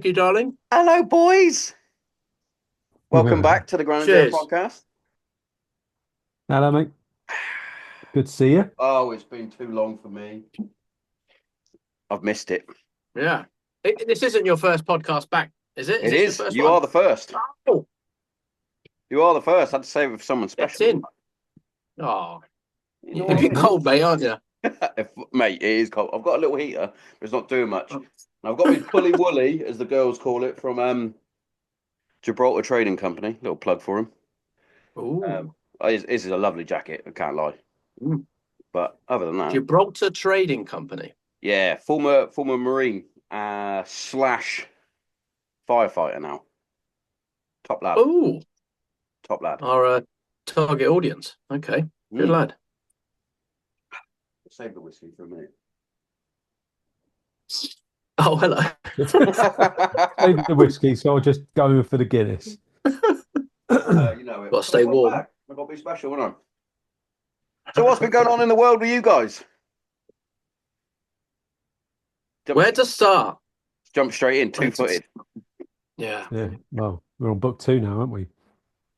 Thank you, darling. Hello, boys. Welcome back to the Ground Zero Cheers. podcast. Hello, mate. Good to see you. Oh, it's been too long for me. I've missed it. Yeah. This isn't your first podcast back, is it? Is It this your is. first You one? are the first. Oh, You are the first. I had to say it with someone gets special. in. Oh, You know you're a what I bit mean? cold, mate, aren't you? Mate, it is cold. I've got a little heater, but it's not doing much. And I've got my Bully Woolly, as the girls call it, from Gibraltar Trading Company. Little plug for him. Ooh. This is a lovely jacket. I can't lie. Mm. But other than that, Gibraltar Trading Company. yeah, former Marine slash firefighter now. Top lad. Ooh, Top lad. our target audience. Okay, good Mm. lad. Save the whiskey for a minute. Oh, hello. Save the whiskey, so I'll just go for the Guinness. You know it. Got to stay warm. I've got to be special, haven't I? So what's been going on in the world with you guys? Where to start? Jump straight in, two-footed. Yeah, Yeah, well, we're on book 2 now, aren't we?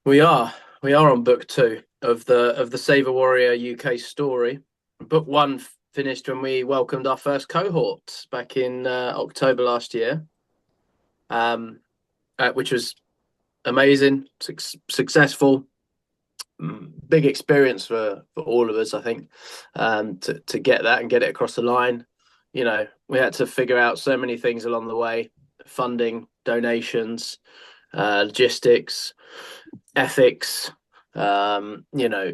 we are. We are on book 2 of the Saver Warrior UK story. Book 1 finished when we welcomed our first cohort back in October last year, which was amazing, successful, big experience for all of us, I think, to get that and get it across the line. You know, we had to figure out so many things along the way: funding, donations, logistics, ethics. You know,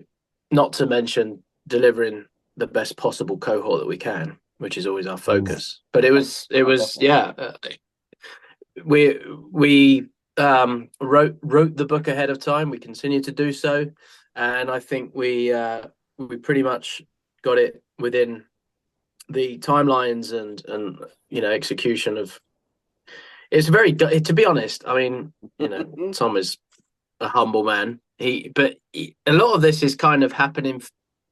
not to mention delivering the best possible cohort that we can, which is always our focus. But it was yeah. We wrote the book ahead of time. We continue to do so, and I think we pretty much got it within the timelines and execution of. It's very, to be honest. I mean, Tom is a humble man. A lot of this is kind of happening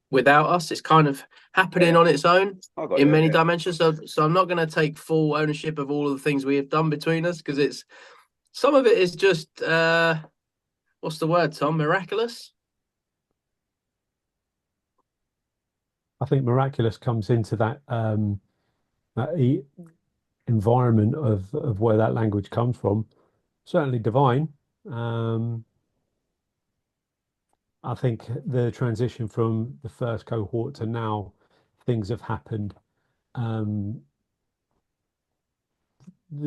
without us. It's kind of happening on its own in many dimensions. So I'm not going to take full ownership of all of the things we have done between us, because some of it is just what's the word, Tom? Miraculous. I think miraculous comes into that environment of where that language comes from. Certainly divine. I think the transition from the first cohort to now, things have happened. The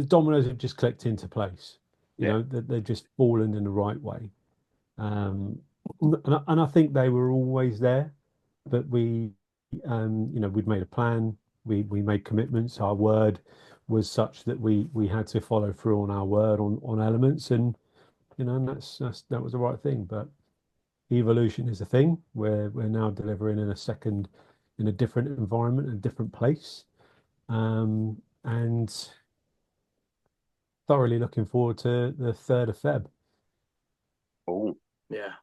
dominoes have just clicked into place. You know, that they've just fallen in the right way. And I think they were always there, but we'd made a plan. We made commitments. Our word was such that we had to follow through on our word on elements, and and that was the right thing. But evolution is a thing. We're now delivering in a different environment, a different place, and thoroughly looking forward to the 3rd of Feb. Oh, yeah.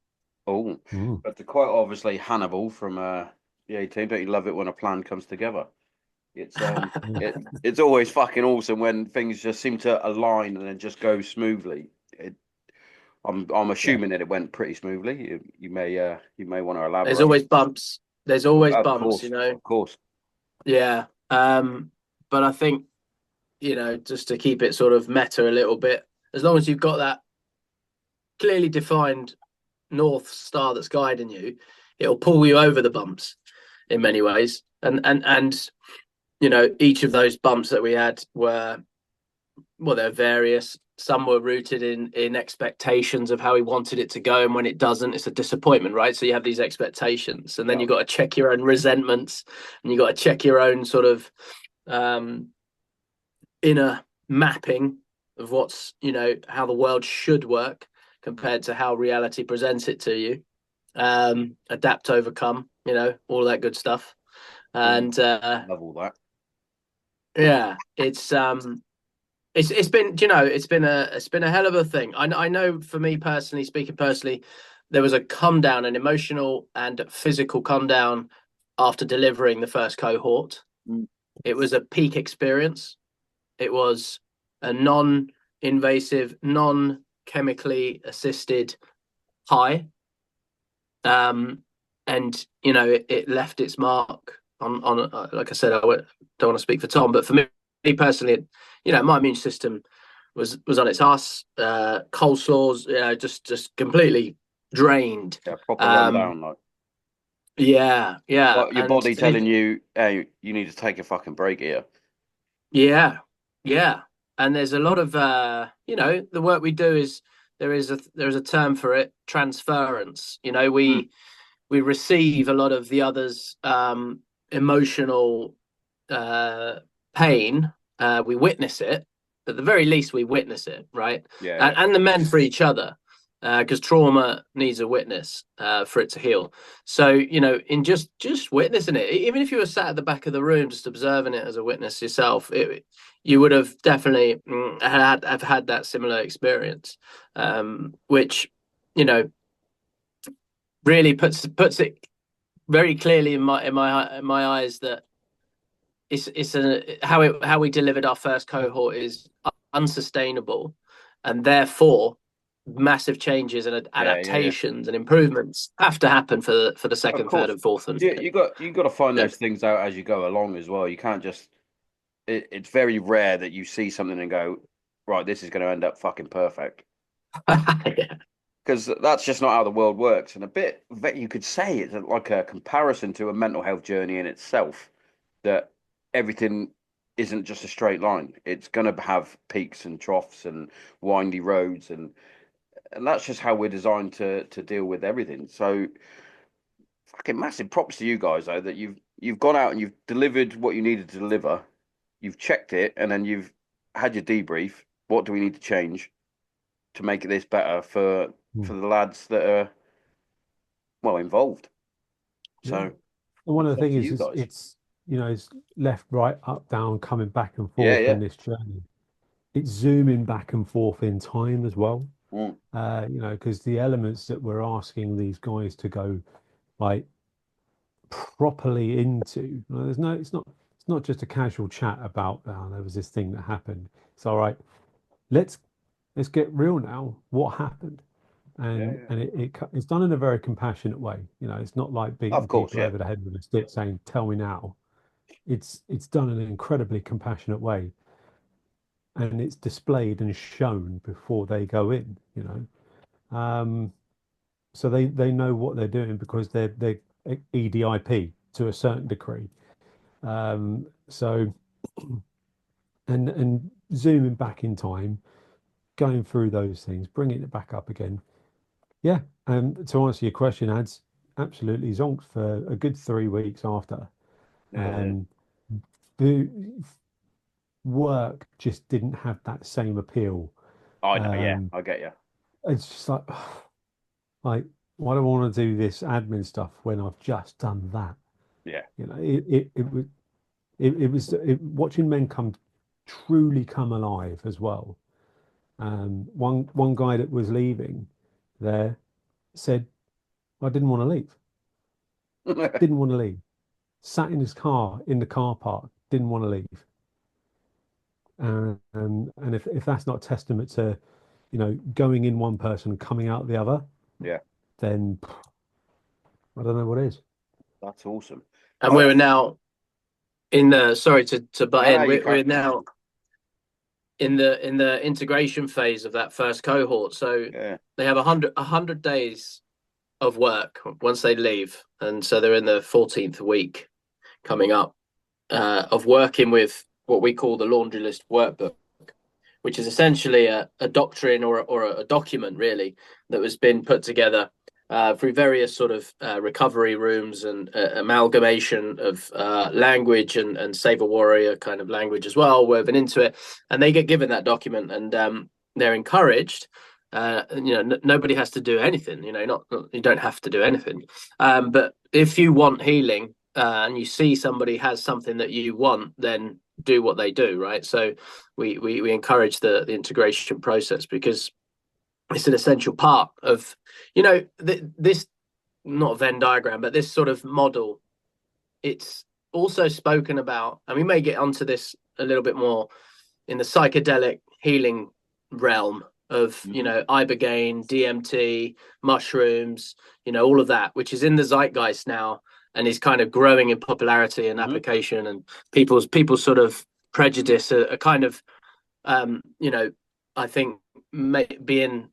Oh, but quite obviously Hannibal from the A-Team. Don't you love it when a plan comes together? It's it's always fucking awesome when things just seem to align and then just go smoothly. I'm assuming that it went pretty smoothly. You may want to elaborate. There's always bumps. There's always Of bumps, course, of course. Yeah. But I think, just to keep it sort of meta a little bit, as long as you've got that clearly defined North Star that's guiding you, it'll pull you over the bumps in many ways. And each of those bumps that we had they're various. Some were rooted in expectations of how we wanted it to go, and when it doesn't, it's a disappointment, right? So you have these expectations, and then you've got to check your own resentments, and you've got to check your own sort of inner mapping of what's how the world should work compared to how reality presents it to you. Adapt, overcome, all that good stuff. And love all that. Yeah, it's been it's been a hell of a thing. I know, for me personally, there was a come down, an emotional and physical come down after delivering the first cohort. It was a peak experience. It was a non-invasive, non-chemically assisted high. And it left its mark on like I said, I don't want to speak for Tom, but for me personally, my immune system was on its ass. Coleslaws, just completely drained. Yeah, proper rundown, like. Yeah. Well, your body telling you, hey, you need to take a fucking break here. Yeah. And there's a lot of the work we do is there's a term for it, transference. We receive a lot of the other's emotional pain. We witness it. At the very least, we witness it, right? Yeah. And the men for each other, because trauma needs a witness for it to heal. So, in just witnessing it, even if you were sat at the back of the room just observing it as a witness yourself, you would have definitely have had that similar experience, which really puts it very clearly in my eyes that how we delivered our first cohort is unsustainable, and therefore massive changes and adaptations and improvements have to happen for the second, third, and fourth. And you got to find those things out as you go along as well. You can't just. It's very rare that you see something and go, right, this is going to end up fucking perfect. Because that's just not how the world works. And a bit, you could say it's like a comparison to a mental health journey in itself, that everything isn't just a straight line. It's going to have peaks and troughs and windy roads. And that's just how we're designed to deal with everything. So fucking massive props to you guys, though, that you've gone out and you've delivered what you needed to deliver. You've checked it, and then you've had your debrief. What do we need to change to make this better for the lads that are involved? So, and one of the things is it's it's left, right, up, down, coming back and forth in this journey. It's zooming back and forth in time as well. Because the elements that we're asking these guys to go like properly into, it's not just a casual chat about there was this thing that happened. It's all right. Let's get real now. What happened? And it's done in a very compassionate way. It's not like beating people over the head with a stick saying, "Tell me now." It's done in an incredibly compassionate way, and it's displayed and shown before they go in. So they know what they're doing because they're EDIP to a certain degree. So and zooming back in time, going through those things, bringing it back up again. Yeah, to answer your question, Ads, absolutely zonked for a good 3 weeks after. The work just didn't have that same appeal. I know, I get you. It's just like why do I want to do this admin stuff when I've just done that? Yeah. It was watching men truly come alive as well. One guy that was leaving there said, I didn't want to leave. Didn't want to leave. Sat in his car in the car park, didn't want to leave. And if that's not testament to, going in one person and coming out the other, then I don't know what is. That's awesome. And we're now in the sorry to butt in. We're now in the integration phase of that first cohort. So they have 100 days of work once they leave, and so they're in the 14th week coming up of working with what we call the laundry list workbook, which is essentially a doctrine or a document really that has been put together through various sort of recovery rooms and amalgamation of language and Save a Warrior kind of language as well woven into it, and they get given that document, and they're encouraged. Nobody has to do anything. You don't have to do anything, but if you want healing and you see somebody has something that you want, then do what they do, right? So we encourage the integration process because it's an essential part of this, not a Venn diagram, but this sort of model. It's also spoken about, and we may get onto this a little bit more in the psychedelic healing realm of, you Mhm. know, ibogaine, DMT, mushrooms, you know, all of that, which is in the zeitgeist now and is kind of growing in popularity and Mhm. application, and people's sort of prejudice are kind of, you know, I think being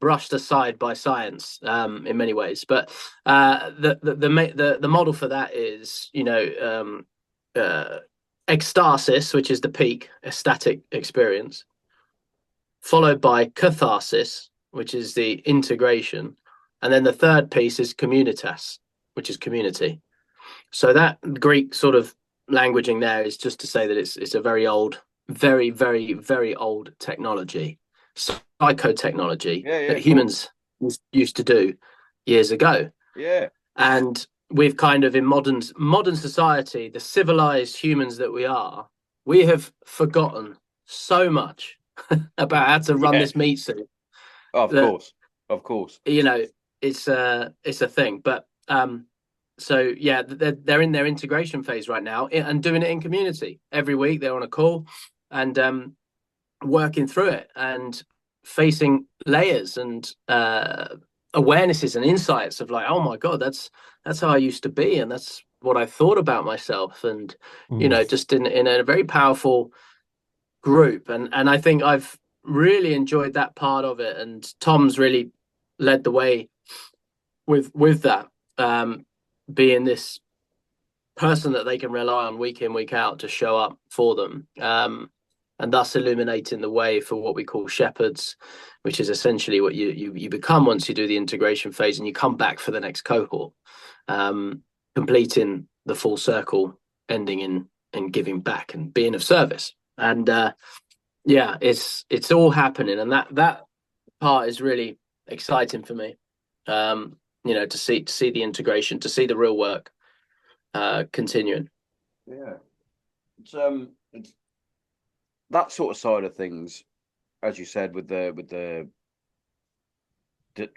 brushed aside by science, in many ways. But the model for that is, you know, ecstasis, which is the peak ecstatic experience, followed by catharsis, which is the integration, and then the third piece is communitas, which is community. So that Greek sort of languaging there is just to say that it's a very old, very, very, very old technology, psychotechnology Yeah, yeah, that of course. humans used to do years ago. Yeah. And we've kind of, in modern society, the civilized humans that we have forgotten so much about how to run Yeah. this meat suit Of that, course. Of course. you know, it's a thing. But so yeah, they're in their integration phase right now and doing it in community every week. They're on a call and working through it and facing layers and awarenesses and insights of like, oh my god, that's how I used to be, and that's what I thought about myself, and you know, just in a very powerful group. And I think I've really enjoyed that part of it, and Tom's really led the way with that, being this person that they can rely on week in, week out to show up for them, and thus illuminating the way for what we call shepherds, which is essentially what you become once you do the integration phase and you come back for the next cohort, completing the full circle, ending in giving back and being of service. And yeah, it's all happening, and that part is really exciting for me. You know, to see the integration, to see the real work continuing. Yeah. It's that sort of side of things, as you said, with the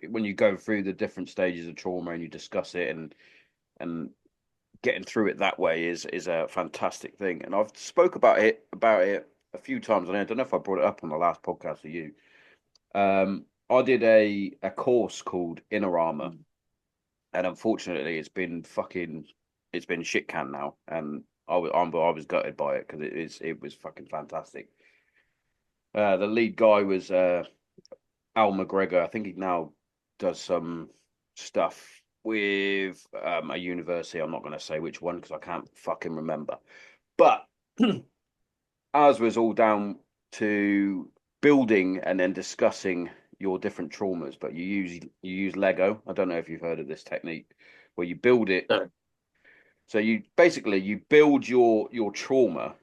when you go through the different stages of trauma and you discuss it and getting through it that way is a fantastic thing. And I've spoke about it a few times, and I don't know if I brought it up on the last podcast with you. I did a course called Inner Armor, and unfortunately, it's been shit can now, and I was gutted by it because it was fucking fantastic. The lead guy was Al McGregor. I think he now does some stuff with a university. I'm not going to say which one because I can't fucking remember. But ours was all down to building and then discussing your different traumas. But you use Lego. I don't know if you've heard of this technique where you build it. No. So you basically you build your trauma,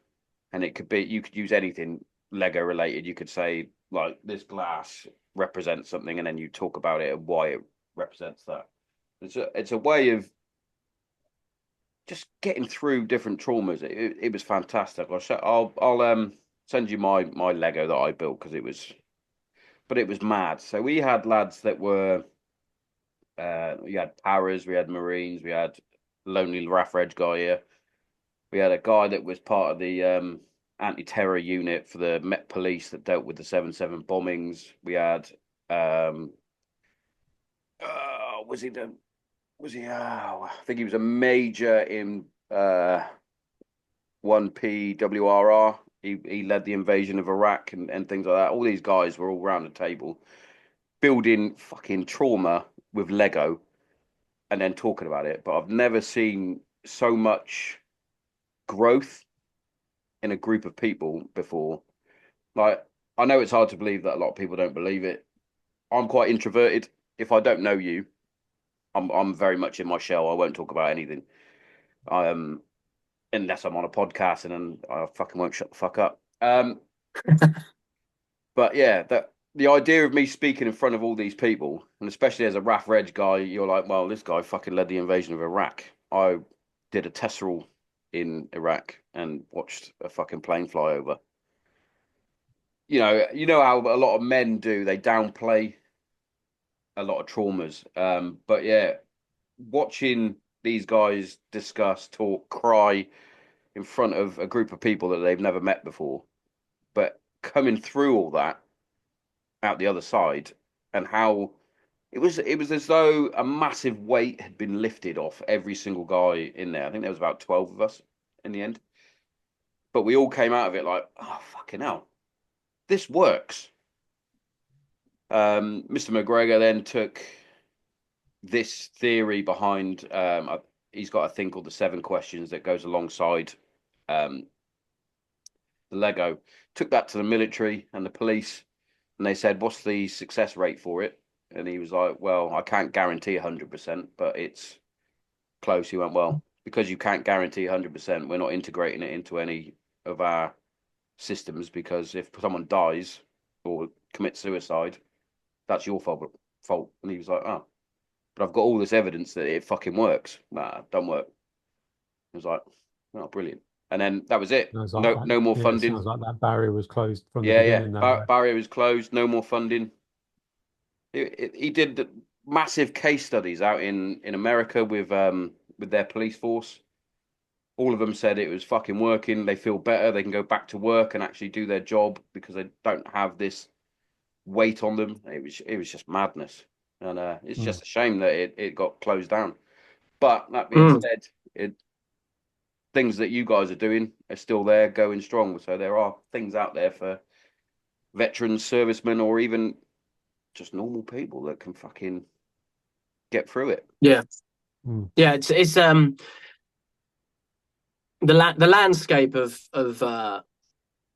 and it could be you could use anything Lego related. You could say like this glass represents something, and then you talk about it and why it represents that. It's a way of just getting through different traumas. It was fantastic. I'll send you my Lego that I built because it was mad. So we had lads that were we had Paras, we had Marines, we had Lonely Raff Reg guy here. We had a guy that was part of the anti-terror unit for the Met Police that dealt with the 7/7 bombings. We had was he the was he? I think he was a major in 1PWRR. He led the invasion of Iraq and things like that. All these guys were all around the table building fucking trauma with Lego and then talking about it. But I've never seen so much growth in a group of people before. Like, I know it's hard to believe that a lot of people don't believe it. I'm quite introverted. If I don't know you, I'm very much in my shell. I won't talk about anything. Unless I'm on a podcast and then I fucking won't shut the fuck up. But yeah, that the idea of me speaking in front of all these people, and especially as a RAF Reg guy, you're like, well, this guy fucking led the invasion of Iraq. I did a Tesseral in Iraq and watched a fucking plane fly over. You know how a lot of men do, they downplay a lot of traumas. But yeah, watching these guys discuss, talk, cry in front of a group of people that they've never met before, but coming through all that out the other side, and how it was as though a massive weight had been lifted off every single guy in there. I think there was about 12 of us in the end, but we all came out of it like, oh fucking hell, this works. Mr. McGregor then took this theory behind. He's got a thing called the 7 questions that goes alongside the Lego. Took that to the military and the police, and they said, "What's the success rate for it?" And he was like, "Well, I can't guarantee 100%, but it's close." He went, "Well, because you can't guarantee 100%, we're not integrating it into any of our systems, because if someone dies or commits suicide, that's your fault." And he was like, "Oh, but I've got all this evidence that it fucking works." Nah, don't work. I was like, "Oh, brilliant." And then that was it. Sounds like No, that. no more Yeah, it funding. sounds like that barrier was closed from the Yeah, yeah. beginning. Though, right? Barrier was closed. No more funding. He did massive case studies out in America with their police force. All of them said it was fucking working. They feel better. They can go back to work and actually do their job because they don't have this weight on them. It was just madness, and it's just a shame that it got closed down. But that being said, things that you guys are doing are still there, going strong. So there are things out there for veterans, servicemen, or even just normal people that can fucking get through it. Yeah. Yeah, it's the landscape of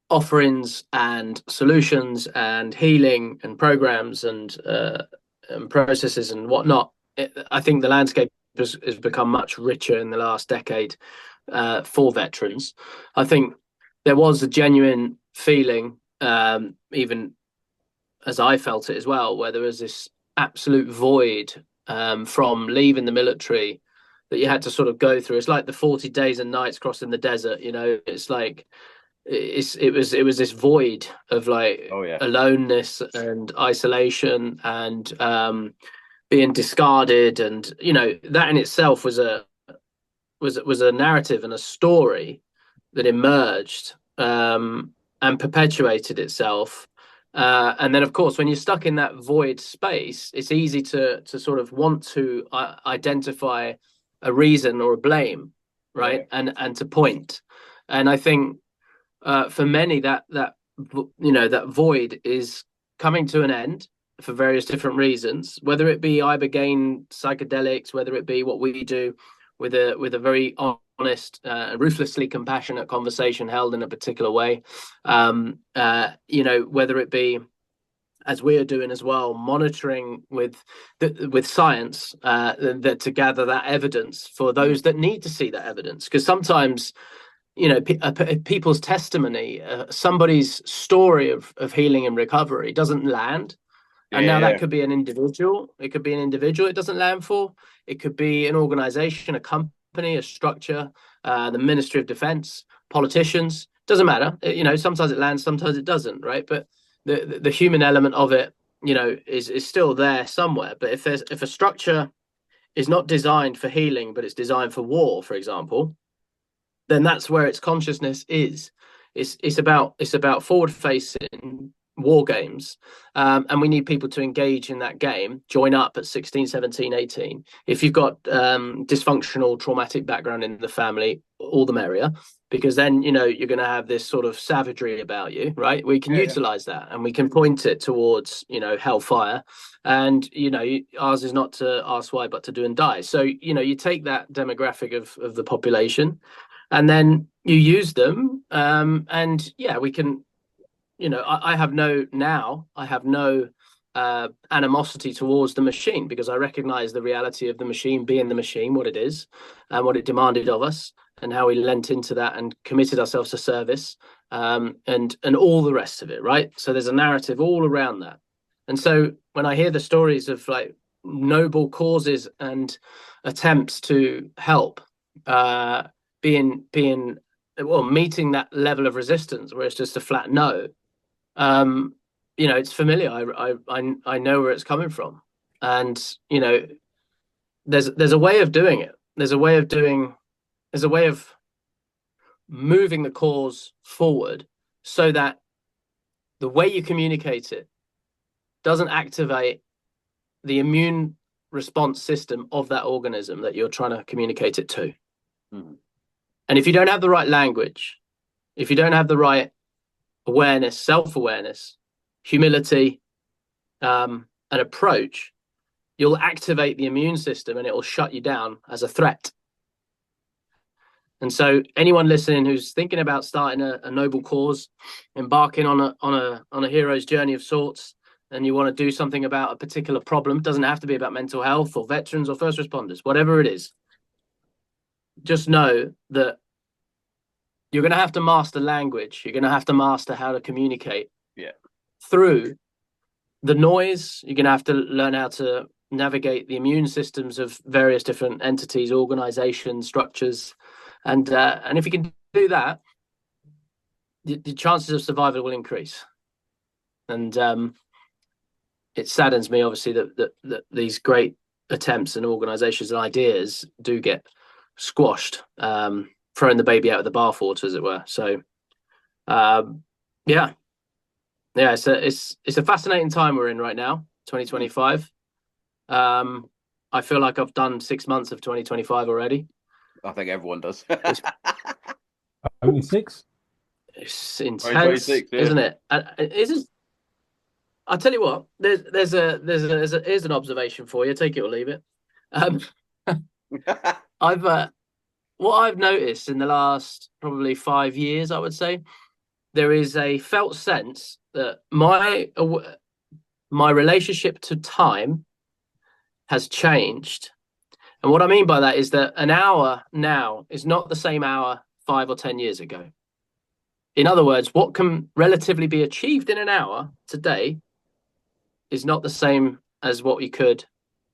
offerings and solutions and healing and programs and processes and whatnot. I think the landscape has become much richer in the last decade for veterans. I think there was a genuine feeling, even as I felt it as well, where there was this absolute void from leaving the military that you had to sort of go through. It's like the 40 days and nights crossing the desert, you know. It's like it was this void of like aloneness and isolation and being discarded, and you know, that in itself was a narrative and a story that emerged and perpetuated itself. And then, of course, when you're stuck in that void space, it's easy to sort of want to identify a reason or a blame, right? And to point. And I think for many that you know, that void is coming to an end for various different reasons, whether it be ibogaine psychedelics, whether it be what we do with a very honest, ruthlessly compassionate conversation held in a particular way, you know, whether it be, as we are doing as well, monitoring with science that to gather that evidence for those that need to see that evidence, because sometimes, you know, people's testimony, somebody's story of healing and recovery doesn't land. And now that could be an individual. It could be an individual it doesn't land for. It could be an organization, a company, a structure, the Ministry of Defense, politicians. Doesn't matter. You know, sometimes it lands, sometimes it doesn't, right? But the human element of it, you know, is still there somewhere. But if a structure is not designed for healing, but it's designed for war, for example, then that's where its consciousness is. It's about forward facing war games, and we need people to engage in that game, join up at 16, 17, 18. If you've got dysfunctional traumatic background in the family, all the merrier, because then, you know, you're going to have this sort of savagery about you, right? We can utilize that and we can point it towards, you know, hellfire. And, you know, ours is not to ask why, but to do and die. So, you know, you take that demographic of the population and then you use them, and yeah, we can, you know, I have no animosity towards the machine, because I recognize the reality of the machine being the machine, what it is and what it demanded of us, and how we lent into that and committed ourselves to service, and all the rest of it, right? So there's a narrative all around that. And so when I hear the stories of like noble causes and attempts to help, being well, meeting that level of resistance where it's just a flat no, you know, it's familiar. I know where it's coming from, and you know, there's a way of doing it. There's a way of moving the cause forward, so that the way you communicate it doesn't activate the immune response system of that organism that you're trying to communicate it to. And if you don't have the right language, if you don't have the right awareness, self-awareness, humility, an approach, you'll activate the immune system and it will shut you down as a threat. And so anyone listening who's thinking about starting a noble cause, embarking on a hero's journey of sorts, and you want to do something about a particular problem, it doesn't have to be about mental health or veterans or first responders, whatever it is, just know that you're going to have to master language. You're going to have to master how to communicate through the noise. You're going to have to learn how to navigate the immune systems of various different entities, organizations, structures. And if you can do that, the chances of survival will increase. And it saddens me, obviously, that these great attempts and organizations and ideas do get squashed, throwing the baby out of the bathwater, as it were. So, it's a fascinating time we're in right now, 2025. I feel like I've done 6 months of 2025 already. I think everyone does. Only 6? It's intense, isn't it? Isn't. I'll tell you what. Here's an observation for you. Take it or leave it. What I've noticed in the last probably 5 years, I would say, there is a felt sense that my relationship to time has changed. And what I mean by that is that an hour now is not the same hour 5 or 10 years ago. In other words, what can relatively be achieved in an hour today is not the same as what we could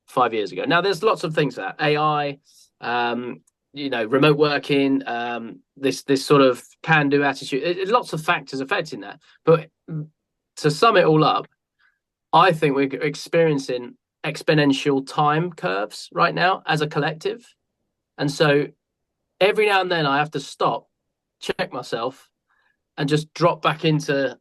5 years ago. Now, there's lots of things that AI, remote working, this sort of can-do attitude. Lots of factors affecting that. But to sum it all up, I think we're experiencing exponential time curves right now as a collective. And so every now and then I have to stop, check myself, and just drop back into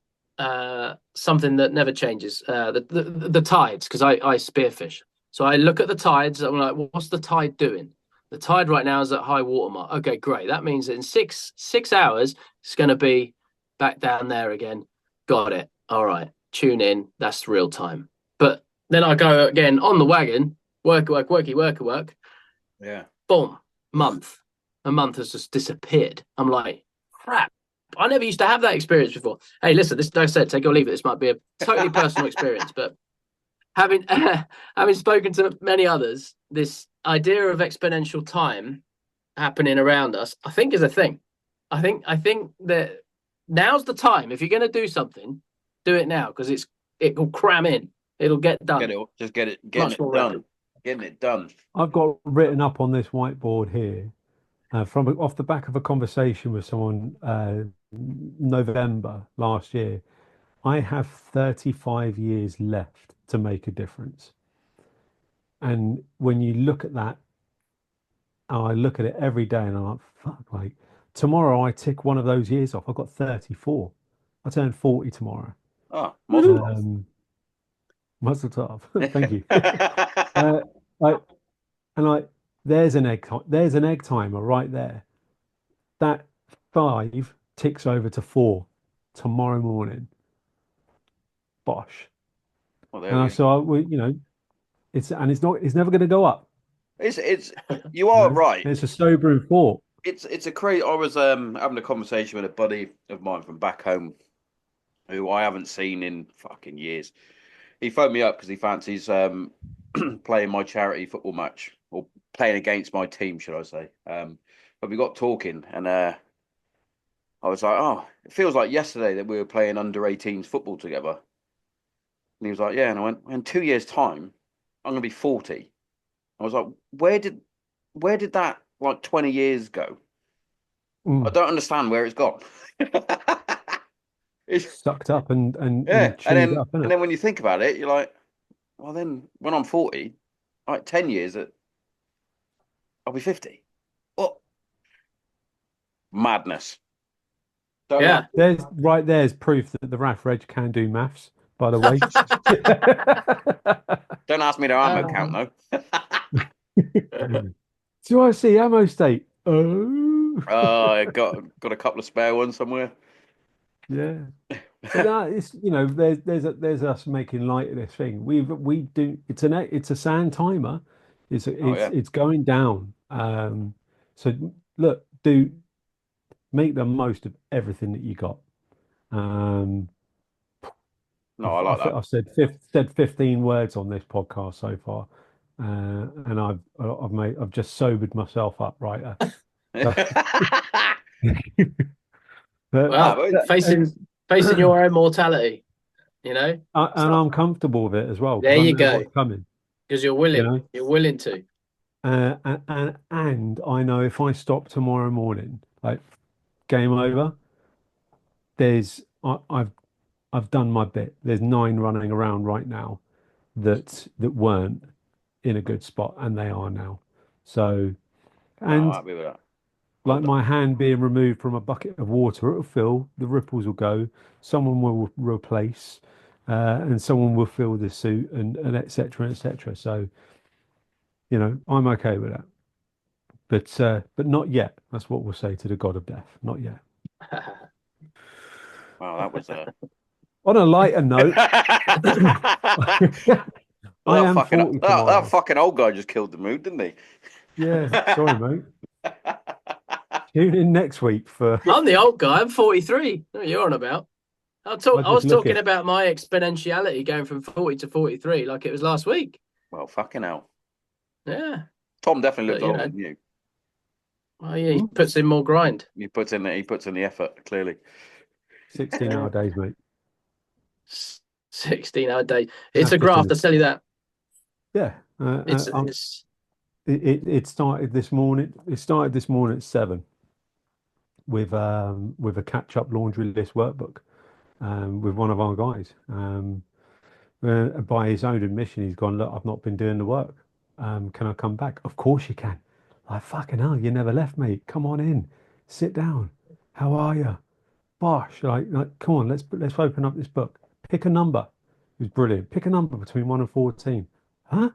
something that never changes, the tides, because I spearfish. So I look at the tides, I'm like, well, what's the tide doing? The tide right now is at high water mark. Okay, great. That means that in six hours, it's going to be back down there again. Got it. All right. Tune in. That's real time. But then I go again on the wagon, work. Yeah. Boom. A month has just disappeared. I'm like, crap. I never used to have that experience before. Hey, listen, this, like I said, take or leave it. This might be a totally personal experience, but having spoken to many others, this idea of exponential time happening around us, I think is a thing. I think that now's the time. If you're going to do something, do it now, because it will cram in. It'll get done. Getting it done. I've got written up on this whiteboard here from off the back of a conversation with someone November last year. I have 35 years left to make a difference. And when you look at that, I look at it every day and I'm like, fuck, like tomorrow I tick one of those years off. I've got 34. I turn 40 tomorrow. Oh, Mazel tov. Thank you. There's an egg timer right there. That 5 ticks over to 4 tomorrow morning. Bosh. Well, it's never going to go up. You are right. It's a sobering thought. It's a crazy. I was having a conversation with a buddy of mine from back home, who I haven't seen in fucking years. He phoned me up because he fancies playing my charity football match, or playing against my team, should I say? But we got talking, and I was like, "Oh, it feels like yesterday that we were playing under-18s football together." And he was like, "Yeah," and I went, "In 2 years' time, I'm going to be 40." I was like, "Where did that like 20 years go?" I don't understand where it's gone. It's sucked up and chewed up, and then when you think about it, you're like, well, then when I'm 40, like 10 years, I'll be 50. What? Madness. Yeah. There's proof that the RAF Reg can do maths. by the way. Don't ask me the ammo count though. Do I see ammo state? Oh, I got a couple of spare ones somewhere. yeah. But that is, there's us making light of this thing. We do. It's a sand timer. It's Oh it's yeah. it's going down. So look, do make the most of everything that you got. Um, No, I like that. I've said 15 words on this podcast so far, and I've just sobered myself up right. But, Well, facing your own mortality, and I'm comfortable with it as well there because I you know go, what's coming. because you're You willing. know, You're willing to. and I know if I stop tomorrow morning, like game over. I've done my bit. There's 9 running around right now that weren't in a good spot, and they are now. So, No, I'm and happy with that. Well like done. my hand being removed from a bucket of water, it'll fill, the ripples will go, someone will replace, and someone will fill the suit, and et cetera, et cetera. So, I'm okay with that. But not yet. That's what we'll say to the god of death. Not yet. Wow, that was On a lighter note, Well, I am 40 that tomorrow. fucking old guy just killed the mood, didn't he? Yeah, sorry, mate. Tune in next week for. I'm the old guy. I'm 43. What are you on about? I I just was look talking it. about my exponentiality going from 40 to 43 like it was last week. Well, fucking hell. Yeah. Tom definitely But, looks older than you. well, yeah, he puts in more grind. He puts in the effort, clearly. 16-hour days, mate. 16-hour day. It's That's a just graft, I tell you that. yeah. It's It started this morning. It started this morning at 7 with a catch-up laundry list workbook with one of our guys. By his own admission, he's gone, look, I've not been doing the work. Can I come back? Of course you can. Like, fucking hell, you never left, mate. Come on in. Sit down. How are you? Bosh. Like, come on, let's open up this book. Pick a number. It was brilliant. Pick a number between 1 and 14. Huh?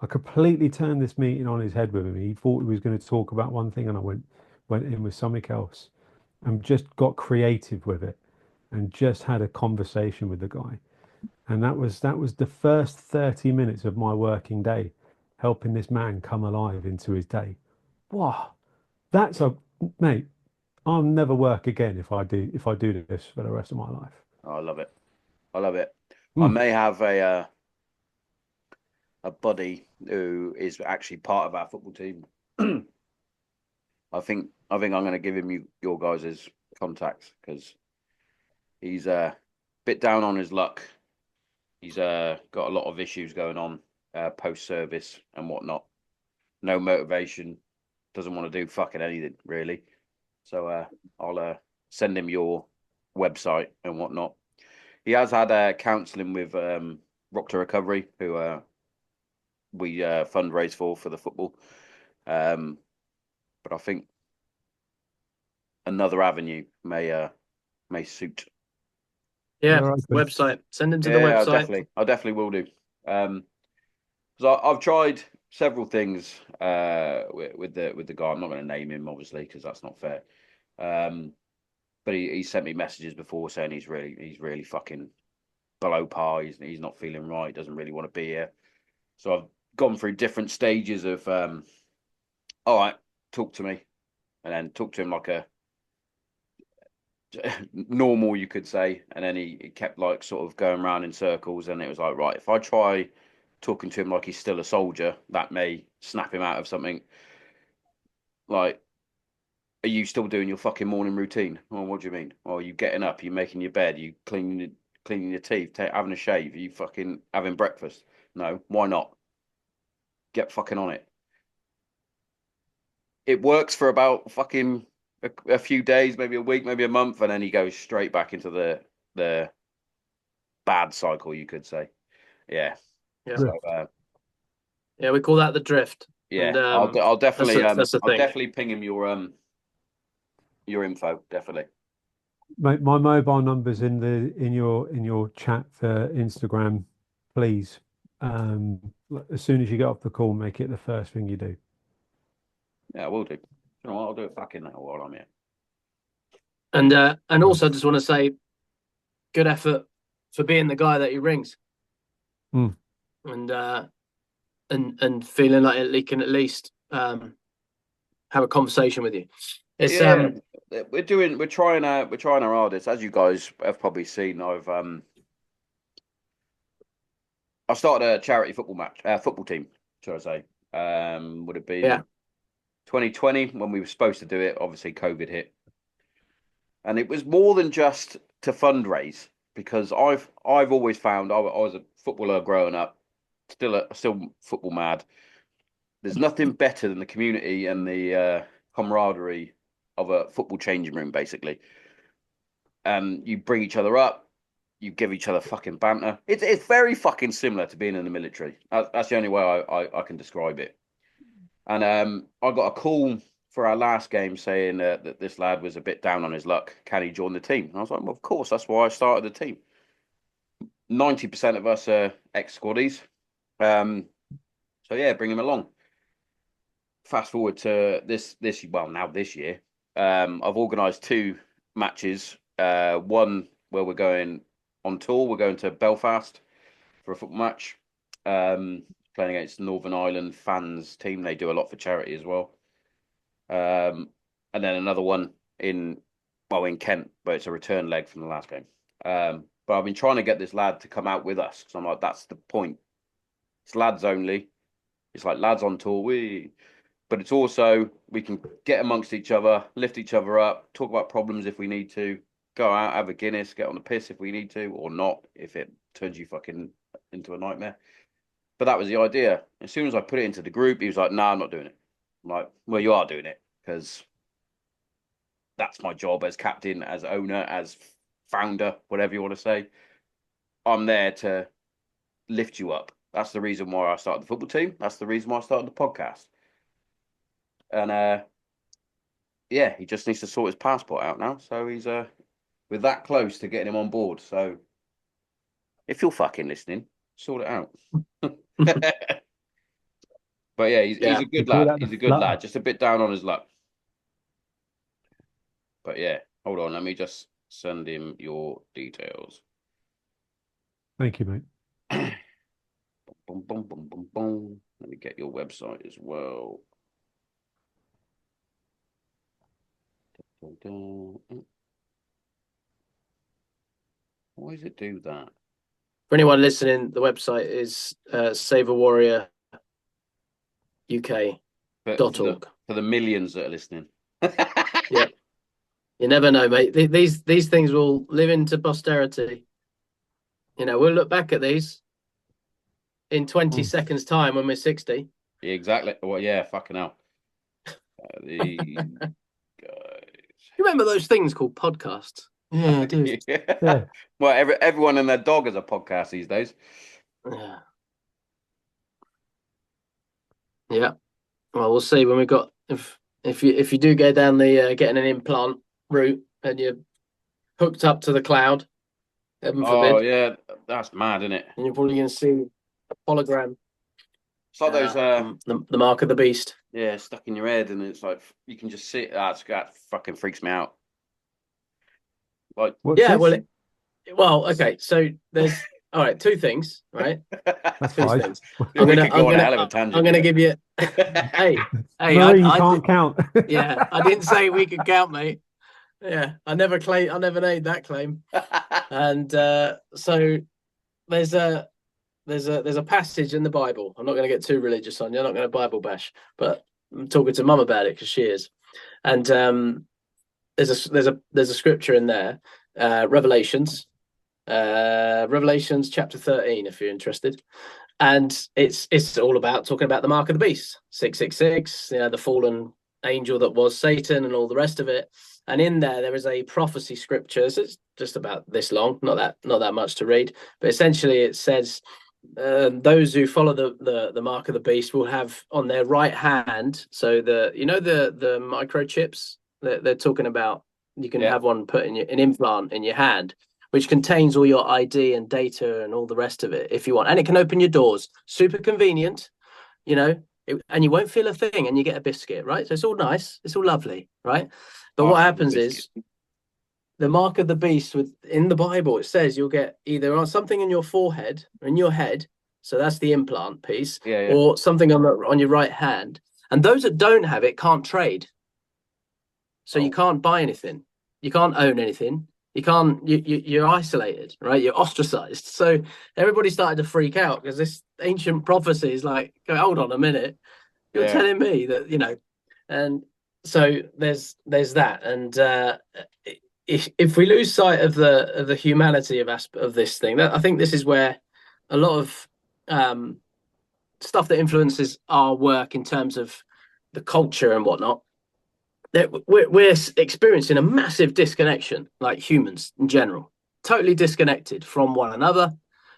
I completely turned this meeting on his head with him. He thought he was going to talk about one thing, and I went in with something else, and just got creative with it, and just had a conversation with the guy. And that was the first 30 minutes of my working day, helping this man come alive into his day. Wow, that's a mate. I'll never work again if I do this for the rest of my life. Oh, I love it. I love it. I Mm. may have a buddy who is actually part of our football team. I think I'm going to give him your guys' contacts because he's a bit down on his luck. He's got a lot of issues going on post service and whatnot. No motivation. Doesn't want to do fucking anything really. So I'll send him your website and whatnot. He has had counselling with Rock to Recovery, who we fundraise for the football. But I think another avenue may suit. yeah, They're open. website. Send him to the Yeah, website. I definitely will do. Because I've tried several things with the guy. I'm not going to name him obviously because that's not fair. But he sent me messages before saying he's really fucking below par. He's not feeling right. Doesn't really want to be here. So I've gone through different stages of all right, talk to me, and then talk to him like a normal, you could say. And then he kept like sort of going around in circles, and it was like, right, if I try talking to him like he's still a soldier, that may snap him out of something. Like, are you still doing your fucking morning routine? Oh, what do you mean? Oh, are you getting up? Are you making your bed? Are you cleaning your teeth? Having a shave? Are you fucking having breakfast? No, why not? Get fucking on it. It works for about fucking a few days, maybe a week, maybe a month, and then he goes straight back into the bad cycle, you could say. Yeah. Yeah. So Yeah, we call that the drift. yeah, And I'll definitely that's the I'll thing. definitely ping him your info, definitely. my mobile number's in your chat for Instagram. Please, as soon as you get off the call, make it the first thing you do. Yeah, I will do. You know what? I'll do it fucking now while I'm here. And also just want to say, good effort for being the guy that he rings, and feeling like he can at least have a conversation with you. It's we're trying our hardest, as you guys have probably seen. I started a charity football team, shall I say? Would it be 2020 when we were supposed to do it? Obviously, COVID hit, and it was more than just to fundraise, because I've always found I was a footballer growing up, still football mad. There's nothing better than the community and the camaraderie of a football changing room, basically. You bring each other up, you give each other fucking banter. It's very fucking similar to being in the military. That's the only way I can describe it. And I got a call for our last game saying that this lad was a bit down on his luck. Can he join the team? And I was like, well, of course. That's why I started the team. 90% of us are ex-squaddies. So yeah, bring him along. Fast forward to this year. I've organised 2 matches. One where we're going on tour. We're going to Belfast for a football match. Playing against Northern Ireland fans team. They do a lot for charity as well. And then another one in Kent, but it's a return leg from the last game. But I've been trying to get this lad to come out with us, because I'm like, that's the point. It's lads only. It's like lads on tour. But it's also, we can get amongst each other, lift each other up, talk about problems if we need to, go out, have a Guinness, get on the piss if we need to, or not, if it turns you fucking into a nightmare. But that was the idea. As soon as I put it into the group, he was like, nah, I'm not doing it. I'm like, well, you are doing it, because that's my job as captain, as owner, as founder, whatever you want to say. I'm there to lift you up. That's the reason why I started the football team. That's the reason why I started the podcast. And yeah, he just needs to sort his passport out now. So he's we're that close to getting him on board. So if you're fucking listening, sort it out. But yeah, he's a good lad. He's a good lad. Just a bit down on his luck. But yeah, hold on. Let me just send him your details. Thank you, mate. Boom, boom, boom, boom, boom. Let me get your website as well. Why does it do that? For anyone listening, the website is Save a Warrior UK.org. For the millions that are listening. Yeah. You never know, mate. These things will live into posterity. You know, we'll look back at these in 20 seconds' time when we're 60. Yeah, exactly. Well, yeah, fucking hell. These guys. You remember those things called podcasts? Yeah, I do. Yeah. Well, everyone and their dog is a podcast these days. Yeah. Yeah. Well, we'll see when we got if you do go down the getting an implant route and you're hooked up to the cloud. Heaven forbid. Oh yeah, that's mad, isn't it? And you're probably going to see a hologram. It's like those the mark of the beast. Yeah, stuck in your head, and it's like you can just see it. That fucking freaks me out. Like, yeah, well, okay. So there's all right, 2 things, right? That's two fine. things. I'm gonna give you. hey, you can't count. Yeah, I didn't say we could count, mate. Yeah, I never made that claim. And so there's a passage in the Bible. I'm not going to get too religious on you. I'm not going to Bible bash, but I'm talking to Mum about it because she is. And there's a scripture in there, Revelations chapter 13, if you're interested. And it's all about talking about the mark of the beast, 666, the fallen angel that was Satan and all the rest of it. And in there is a prophecy scripture. So it's just about this long, not that much to read, but essentially it says those who follow the mark of the beast will have on their right hand. So the microchips that they're talking about You can have one put in an implant in your hand, which contains all your ID and data and all the rest of it if you want, and it can open your doors. Super convenient, and you won't feel a thing, and you get a biscuit, right? So it's all nice, it's all lovely, right? But what happens is the mark of the beast in the Bible, it says you'll get either something in your forehead or in your head, so that's the implant piece, or something on your right hand. And those that don't have it can't trade. So you can't buy anything, you can't own anything, you're isolated, right? You're ostracized. So everybody started to freak out because this ancient prophecy is like, hold on a minute, you're telling me that, and so there's that. And if we lose sight of the humanity of this thing, I think this is where a lot of stuff that influences our work in terms of the culture and whatnot, that we're experiencing a massive disconnection, like humans in general, totally disconnected from one another,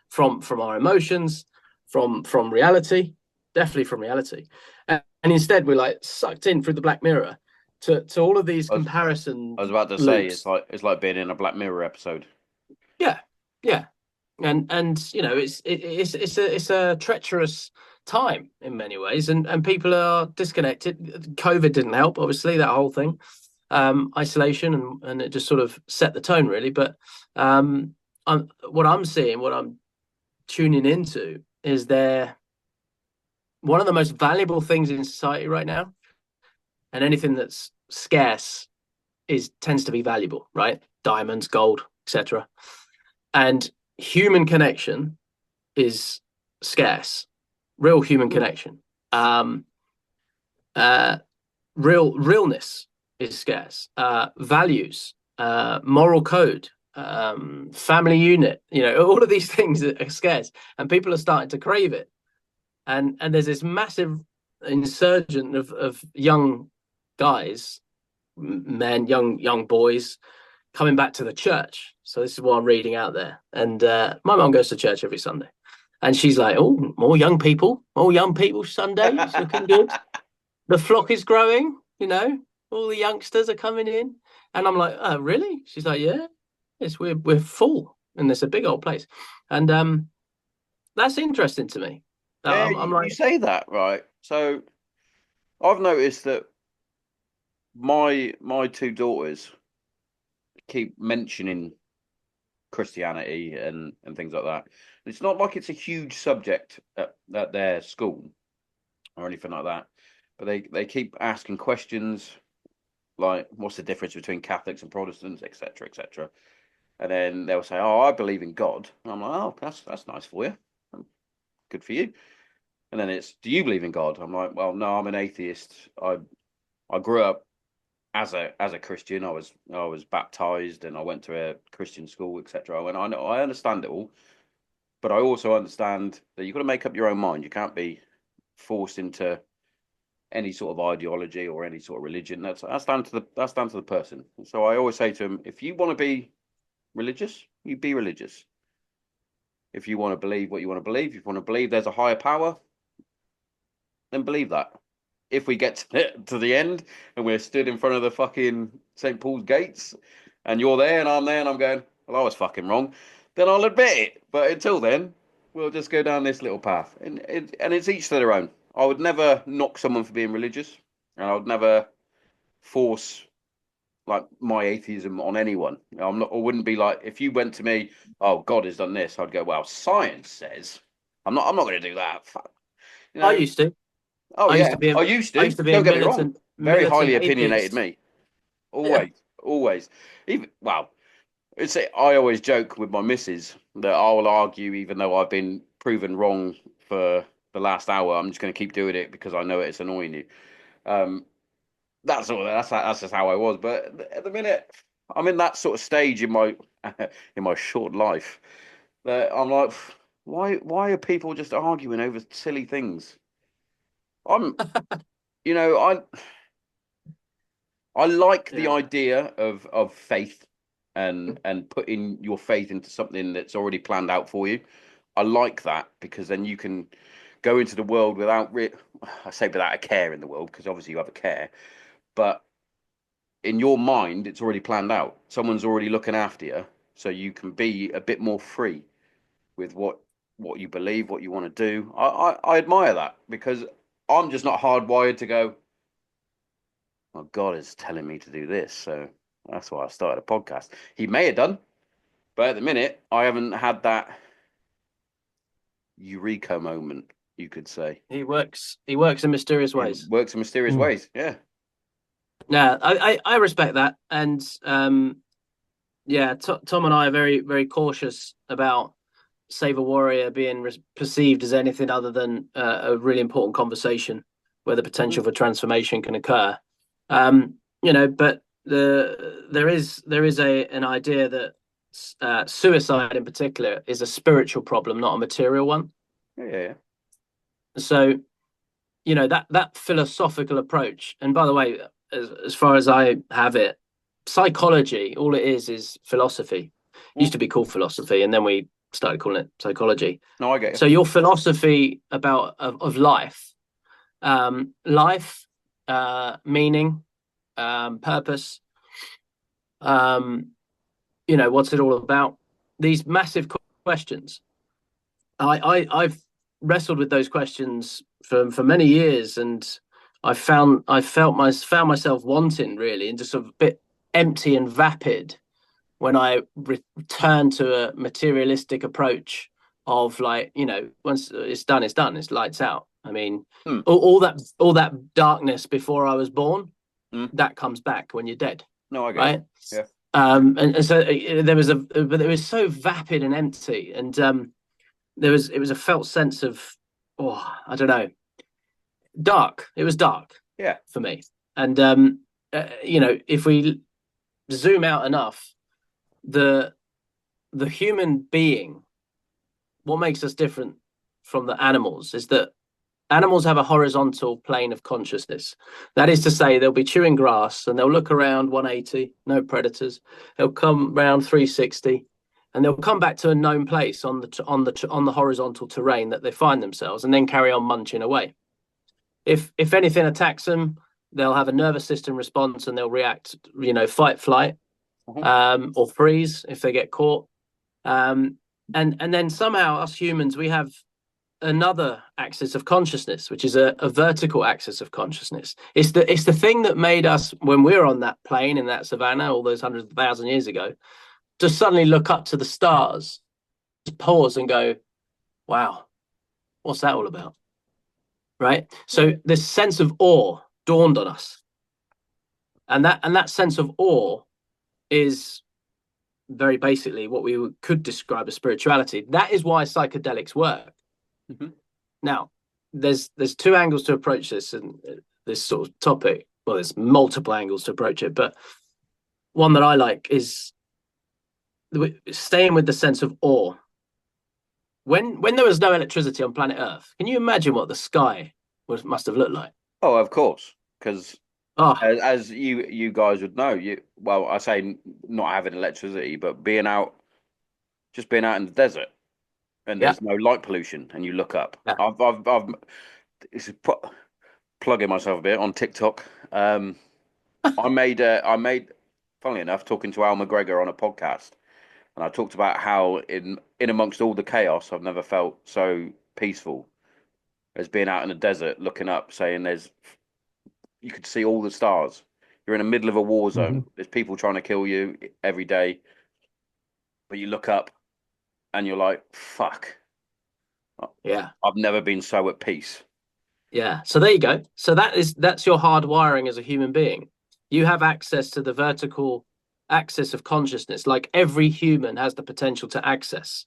from our emotions, from reality, definitely from reality, and instead we're like sucked in through the Black Mirror to all of these comparisons. I was about to say it's like being in a Black Mirror episode. Yeah, and it's a treacherous time in many ways, and people are disconnected. COVID didn't help, obviously, that whole thing, isolation, and it just sort of set the tone, really. But what I'm seeing, what I'm tuning into, is one of the most valuable things in society right now, and anything that's scarce tends to be valuable, right? Diamonds, gold, etc. And human connection is scarce. Real human connection. Realness is scarce. Values, moral code, family unit, all of these things are scarce, and people are starting to crave it. And there's this massive insurgent of young guys, men, young boys, coming back to the church. So this is what I'm reading out there. And my mum goes to church every Sunday, and she's like, "Oh, more young people Sunday. It's looking good. The flock is growing. All the youngsters are coming in." And I'm like, "Oh, really?" She's like, "Yeah, it's we're full, and it's a big old place." And that's interesting to me. Yeah, you say that, right? So I've noticed that my two daughters keep mentioning Christianity and things like that. It's not like it's a huge subject at their school or anything like that, but they keep asking questions like, "What's the difference between Catholics and Protestants, etc., etc." And then they'll say, "Oh, I believe in God." And I'm like, "Oh, that's nice for you. Good for you." And then it's, "Do you believe in God?" I'm like, "Well, no, I'm an atheist. I grew up as a Christian. I was baptized and I went to a Christian school, etc." And I understand it all, but I also understand that you've got to make up your own mind. You can't be forced into any sort of ideology or any sort of religion. That's down to the person. So I always say to them, if you want to be religious, you be religious. If you want to believe what you want to believe, if you want to believe there's a higher power, then believe that. If we get to the end and we're stood in front of the fucking St. Paul's gates and you're there and I'm there and I'm going, "Well, I was fucking wrong," then I'll admit it. But until then, we'll just go down this little path. And it's each to their own. I would never knock someone for being religious, and I would never force like my atheism on anyone. I wouldn't be like, if you went to me, "Oh, God has done this," I'd go, "Well, science says." I'm not going to do that. I used to. Oh, yeah. I used to. Don't get me wrong. Very highly opinionated me. Always. Even I always joke with my missus that I will argue even though I've been proven wrong for the last hour. I'm just going to keep doing it because I know it's annoying you. That's just how I was. But at the minute, I'm in that sort of stage in my in my short life that I'm like, why are people just arguing over silly things? I'm, you know, I like the idea of faith and putting your faith into something that's already planned out for you. I like that because then you can go into the world without I say without a care in the world, because obviously you have a care, but in your mind, it's already planned out. Someone's already looking after you, so you can be a bit more free with what you believe, what you want to do. I admire that, because I'm just not hardwired to go, well, God is telling me to do this, so that's why I started a podcast. He may have done, but at the minute, I haven't had that eureka moment, you could say. He works in mysterious ways. It works in mysterious ways, yeah. Yeah, I respect that, and yeah, Tom and I are very, very cautious about Save a Warrior being perceived as anything other than a really important conversation where the potential for transformation can occur. But there is an idea that suicide in particular is a spiritual problem, not a material one. Yeah. So, that philosophical approach, and by the way, as far as I have it, psychology, all it is philosophy. It used to be called philosophy, and then we started calling it psychology. No, I get you. So your philosophy of life, meaning, purpose, what's it all about? These massive questions. I've wrestled with those questions for many years, and I found myself wanting, really, and just sort of a bit empty and vapid when I returned to a materialistic approach of, like, once it's done, it's lights out. I mean, all that darkness before I was born, that comes back when you're dead. No, I get right. It. Yeah. And so but it was so vapid and empty, and it was a felt sense of, I don't know, dark. It was dark. Yeah. For me, and if we zoom out enough, the human being, what makes us different from the animals is that animals have a horizontal plane of consciousness. That is to say, they'll be chewing grass and they'll look around 180, no predators. They'll come round 360, and they'll come back to a known place on the horizontal terrain that they find themselves, and then carry on munching away. If anything attacks them, they'll have a nervous system response and they'll react, fight, flight, or freeze if they get caught. And then somehow us humans, we have another axis of consciousness, which is a vertical axis of consciousness. It's the thing that made us, when we were on that plane in that savannah all those hundreds of thousand years ago, to suddenly look up to the stars, just pause and go, wow, what's that all about? Right? So this sense of awe dawned on us. And that sense of awe is very basically what we could describe as spirituality. That is why psychedelics work. Now, there's two angles to approach this sort of topic. Well, there's multiple angles to approach it, but one that I like is staying with the sense of awe. When there was no electricity on planet Earth, can you imagine what the sky must have looked like? Oh, of course, because as you guys would know, I say not having electricity, but being out in the desert, and there's no light pollution, and you look up. Yeah. I've plugging myself a bit on TikTok. I made, funnily enough, talking to Al McGregor on a podcast, and I talked about how in amongst all the chaos, I've never felt so peaceful as being out in the desert, looking up, saying you could see all the stars. You're in the middle of a war zone. There's people trying to kill you every day, but you look up and you're like, fuck. Yeah. I've never been so at peace. Yeah. So there you go. So that's your hardwiring as a human being. You have access to the vertical axis of consciousness, like every human has the potential to access.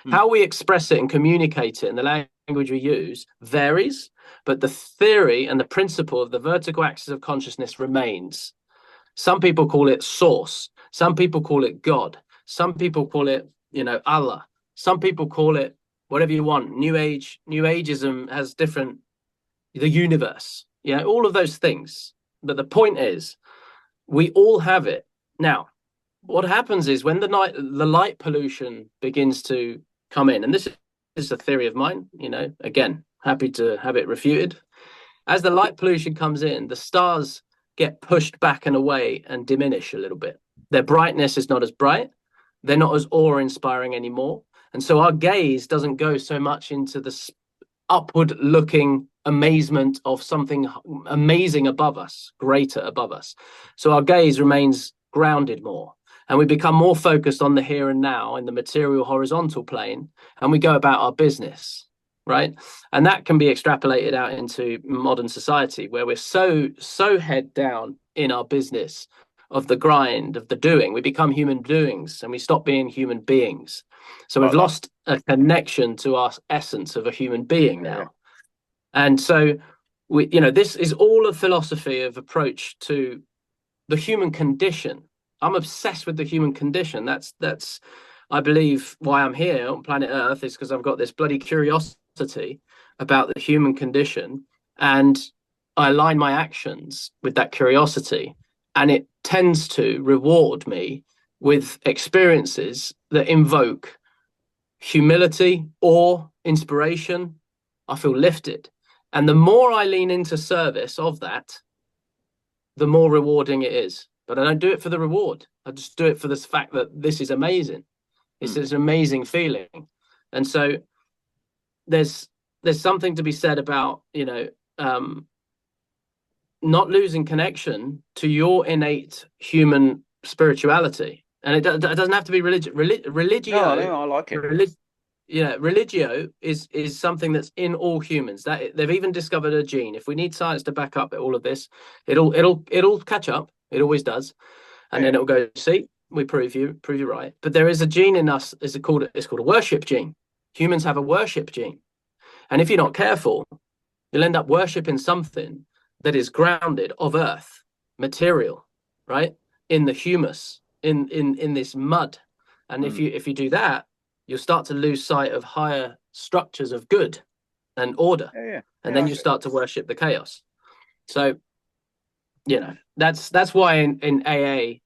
How we express it and communicate it and the language we use varies, but the theory and the principle of the vertical axis of consciousness remains. Some people call it source. Some people call it God. Some people call it, Allah. Some people call it whatever you want. New Ageism has different, the universe, all of those things. But the point is, we all have it. Now, what happens is when the light pollution begins to come in, and this is a theory of mine, again, happy to have it refuted. As the light pollution comes in, the stars get pushed back and away and diminish a little bit. Their brightness is not as bright. They're not as awe-inspiring anymore. And so our gaze doesn't go so much into the upward looking amazement of something amazing above us, greater above us. So our gaze remains grounded more, and we become more focused on the here and now in the material horizontal plane, and we go about our business, right? And that can be extrapolated out into modern society, where we're so head down in our business of the grind, of the doing. We become human doings and we stop being human beings. So we've lost a connection to our essence of a human being now. And so this is all a philosophy of approach to the human condition. I'm obsessed with the human condition. That's I believe why I'm here on planet Earth, is because I've got this bloody curiosity about the human condition, and I align my actions with that curiosity, and it tends to reward me with experiences that invoke humility or inspiration. I feel lifted. And the more I lean into service of that, the more rewarding it is. But I don't do it for the reward. I just do it for this fact that this is amazing. It's an amazing feeling. And so there's something to be said about, not losing connection to your innate human spirituality. And it doesn't have to be religion. Religio. No, I like it. Religio is something that's in all humans. That they've even discovered a gene. If we need science to back up all of this, it'll catch up. It always does, and then it'll go. See, we prove you right. But there is a gene in us. It's called a worship gene. Humans have a worship gene, and if you're not careful, you'll end up worshiping something that is grounded of earth, material, right, in the humus, in this mud, and if you do that, you'll start to lose sight of higher structures of good and order. And then you start to worship the chaos. So, that's why in AA,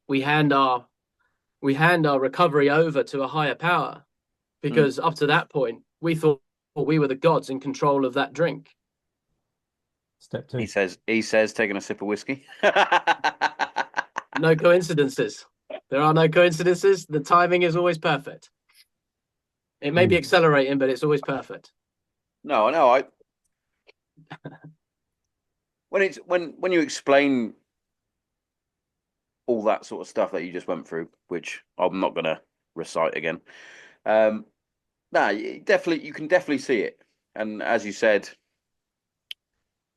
we hand our recovery over to a higher power, because up to that point, we thought we were the gods in control of that drink. Step 2. He says, taking a sip of whiskey. No coincidences. There are no coincidences. The timing is always perfect. It may be accelerating, but it's always perfect. No, I know. When you explain all that sort of stuff that you just went through, which I'm not going to recite again, you can definitely see it. And as you said,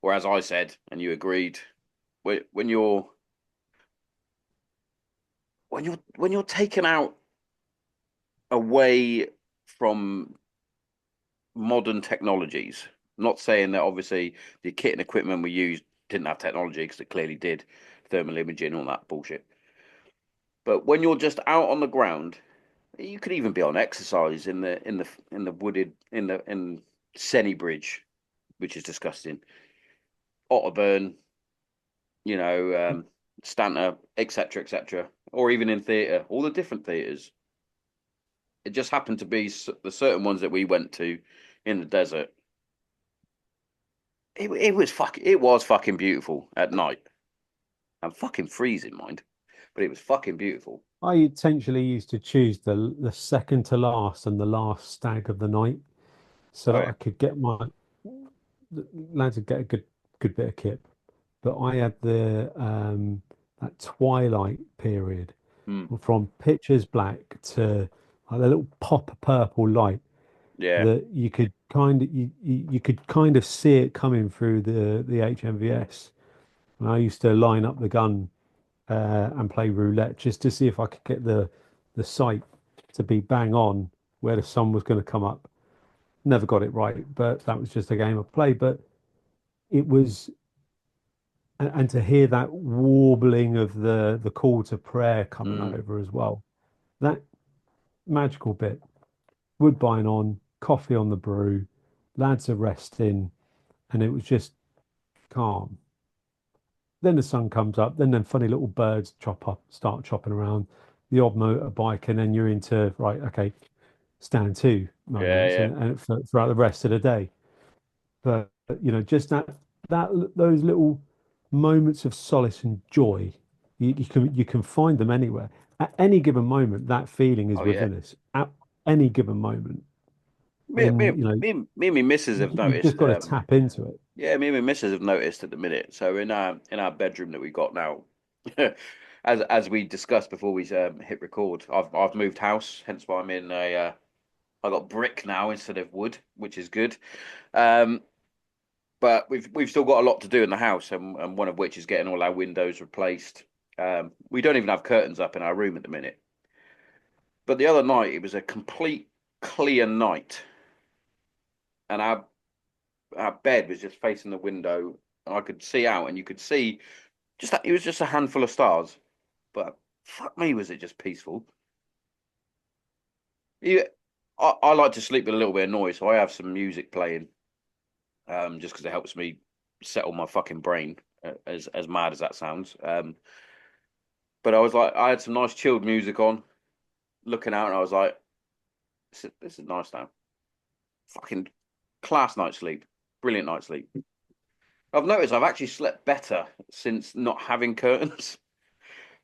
or as I said, and you agreed, when you're taken out away from modern technologies. Not saying that obviously the kit and equipment we used didn't have technology, because it clearly did, thermal imaging, all that bullshit. But when you're just out on the ground, you could even be on exercise in the wooded in Senny Bridge, which is disgusting. Otterburn, Stanter, etc., or even in theatre, all the different theatres. It just happened to be the certain ones that we went to in the desert. It was fucking beautiful at night. I'm fucking freezing, mind, but it was fucking beautiful. I intentionally used to choose the second to last and the last stag of the night, so that I could get my lads would get a good bit of kip. But I had that twilight period from pitch black to a little pop of purple light. That you could kind of see it coming through the HMVS. And I used to line up the gun and play roulette just to see if I could get the sight to be bang on where the sun was going to come up. Never got it right, but that was just a game of play. But it was, and to hear that warbling of the call to prayer coming over as well, that magical bit. Woodbine on, coffee on the brew, lads are resting, and it was just calm. Then the sun comes up, then them funny little birds start chopping around, the odd motorbike, and then you're into right, okay, stand to moments, and throughout the rest of the day. But just those little moments of solace and joy, you can find them anywhere. At any given moment, that feeling is Oh yeah. within us. At any given moment. Me, me, And, you know, me and my missus have you've just noticed. got to tap into it. Yeah, me and my missus have noticed at the minute. So in our bedroom that we got now, as we discussed before we hit record, I've moved house, hence why I'm in a I got brick now instead of wood, which is good. Um, but we've still got a lot to do in the house, and one of which is getting all our windows replaced. We don't even have curtains up in our room at the minute. But the other night, it was a complete clear night, and our bed was just facing the window. I could see out, and you could see just that it was just a handful of stars. But fuck me, was it just peaceful? Yeah, I like to sleep with a little bit of noise, so I have some music playing, just because it helps me settle my fucking brain, as mad as that sounds. But I was like, I had some nice chilled music on, looking out, and I was like, this is nice now. Fucking class night's sleep, brilliant night's sleep. I've noticed I've actually slept better since not having curtains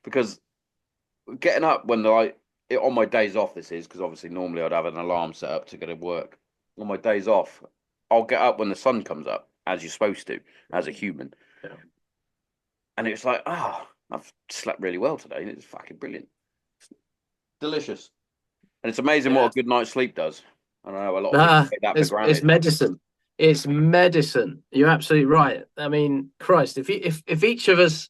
because getting up when like on my days off, this is because obviously normally I'd have an alarm set up to go to work. On my days off, I'll get up when the sun comes up, as you're supposed to, as a human. Yeah. And it's like, I've slept really well today. It's fucking brilliant. It's delicious. And it's amazing what Yeah. a good night's sleep does. I know a lot of people take that for It's granted. medicine. It's medicine. You're absolutely right. I mean, Christ, if each of us,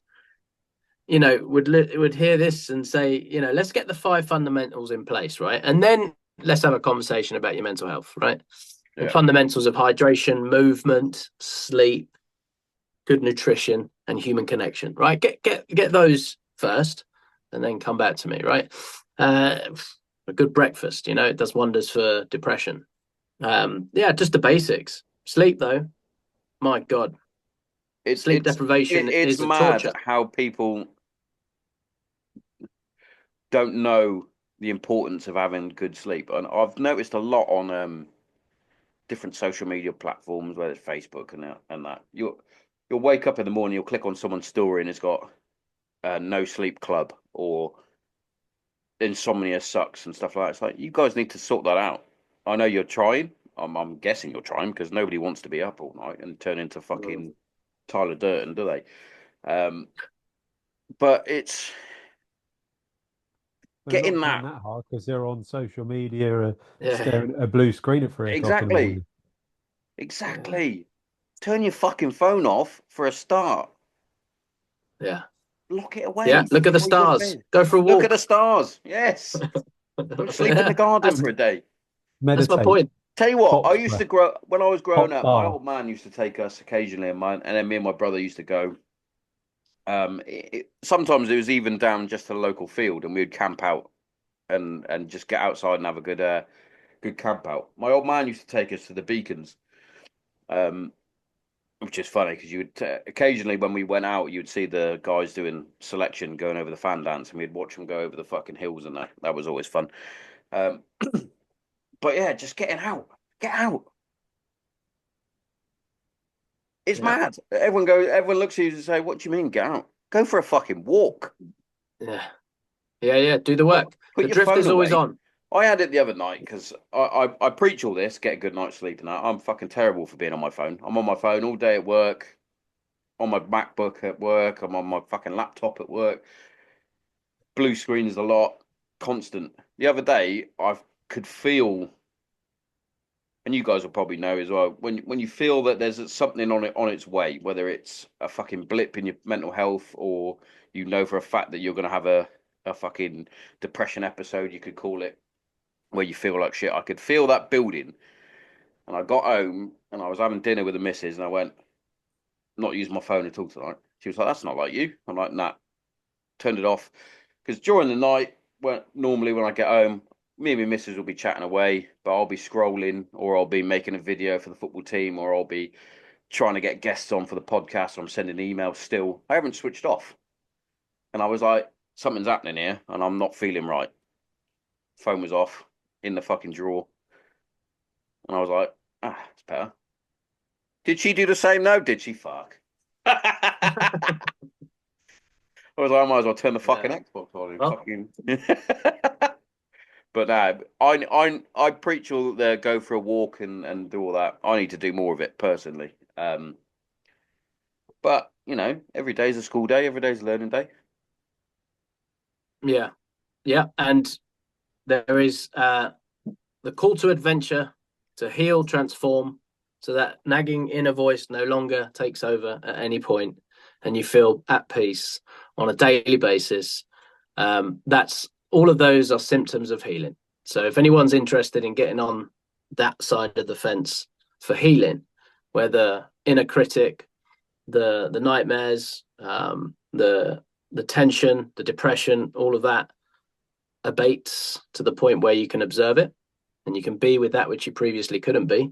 would hear this and say, let's get the five fundamentals in place, right? And then let's have a conversation about your mental health, right? The Yeah. fundamentals of hydration, movement, sleep, good nutrition, and human connection, right? Get those first, and then come back to me, right? A good breakfast, it does wonders for depression. Yeah, just the basics. Sleep, though, my God, It, sleep it's deprivation it's is a mad torture. how people don't know the importance of having good sleep. And I've noticed a lot on different social media platforms, whether it's Facebook and that. You'll wake up in the morning, you'll click on someone's story, and it's got no sleep club or insomnia sucks and stuff like that. It's like you guys need to sort that out. I know you're trying. I'm guessing you're trying because nobody wants to be up all night and turn into fucking Tyler Durden, do they? But it's They're not getting trying that that hard because they're on social media, Yeah, staring at a blue screen at 3 o'clock in the exactly, morning. exactly. Turn your fucking phone off for a start. yeah, Lock it yeah. away Look at the before you go to stars. bed. Go for a Look at the walk. stars. Yes. Go sleep in the Yeah, garden that's for a day. that's my Meditate, point. Tell you what, I box used to breath, grow when I was growing hot up. My bar. old man used to take us occasionally, and then me and my brother used to go. Sometimes it was even down just to the local field, and we'd camp out and just get outside and have a good camp out. My old man used to take us to the beacons, um, which is funny because you would occasionally when we went out, you'd see the guys doing selection going over the fan dance, and we'd watch them go over the fucking hills, and that was always fun. Um, but yeah, just getting out, get out. It's Yeah, mad. Everyone looks at you and say, "What do you mean, get out? Go for a fucking walk. yeah, yeah. Do the Put work. put The your drift phone is always away." on. I had it the other night because I preach all this, get a good night's sleep, and I'm fucking terrible for being on my phone. I'm on my phone all day at work, on my MacBook at work, I'm on my fucking laptop at work. Blue screens a lot, constant. The other day, I could feel, and you guys will probably know as well, when you feel that there's something on its way, whether it's a fucking blip in your mental health or you know for a fact that you're gonna have a fucking depression episode, you could call it, where you feel like shit. I could feel that building, and I got home and I was having dinner with the missus, and I went, not using my phone at all tonight. She was like, "That's not like you." I'm like, "Nah." Turned it off because during the night, normally when I get home, me and my missus will be chatting away, but I'll be scrolling, or I'll be making a video for the football team, or I'll be trying to get guests on for the podcast, or I'm sending emails still. I haven't switched off. And I was like, something's happening here, and I'm not feeling right. Phone was off in the fucking drawer. And I was like, it's better. Did she do the same? No, did she? Fuck. I was like, I might as well turn the fucking Yeah. Xbox on. And Well, fucking. But no, I preach all the go for a walk and do all that. I need to do more of it personally. But you know, every day's a school day. Every day's a learning day. yeah, yeah, and there is the call to adventure, to heal, transform, so that nagging inner voice no longer takes over at any point, and you feel at peace on a daily basis. That's all of those are symptoms of healing. So if anyone's interested in getting on that side of the fence for healing, where the inner critic, the nightmares, the tension, the depression, all of that abates to the point where you can observe it and you can be with that which you previously couldn't be,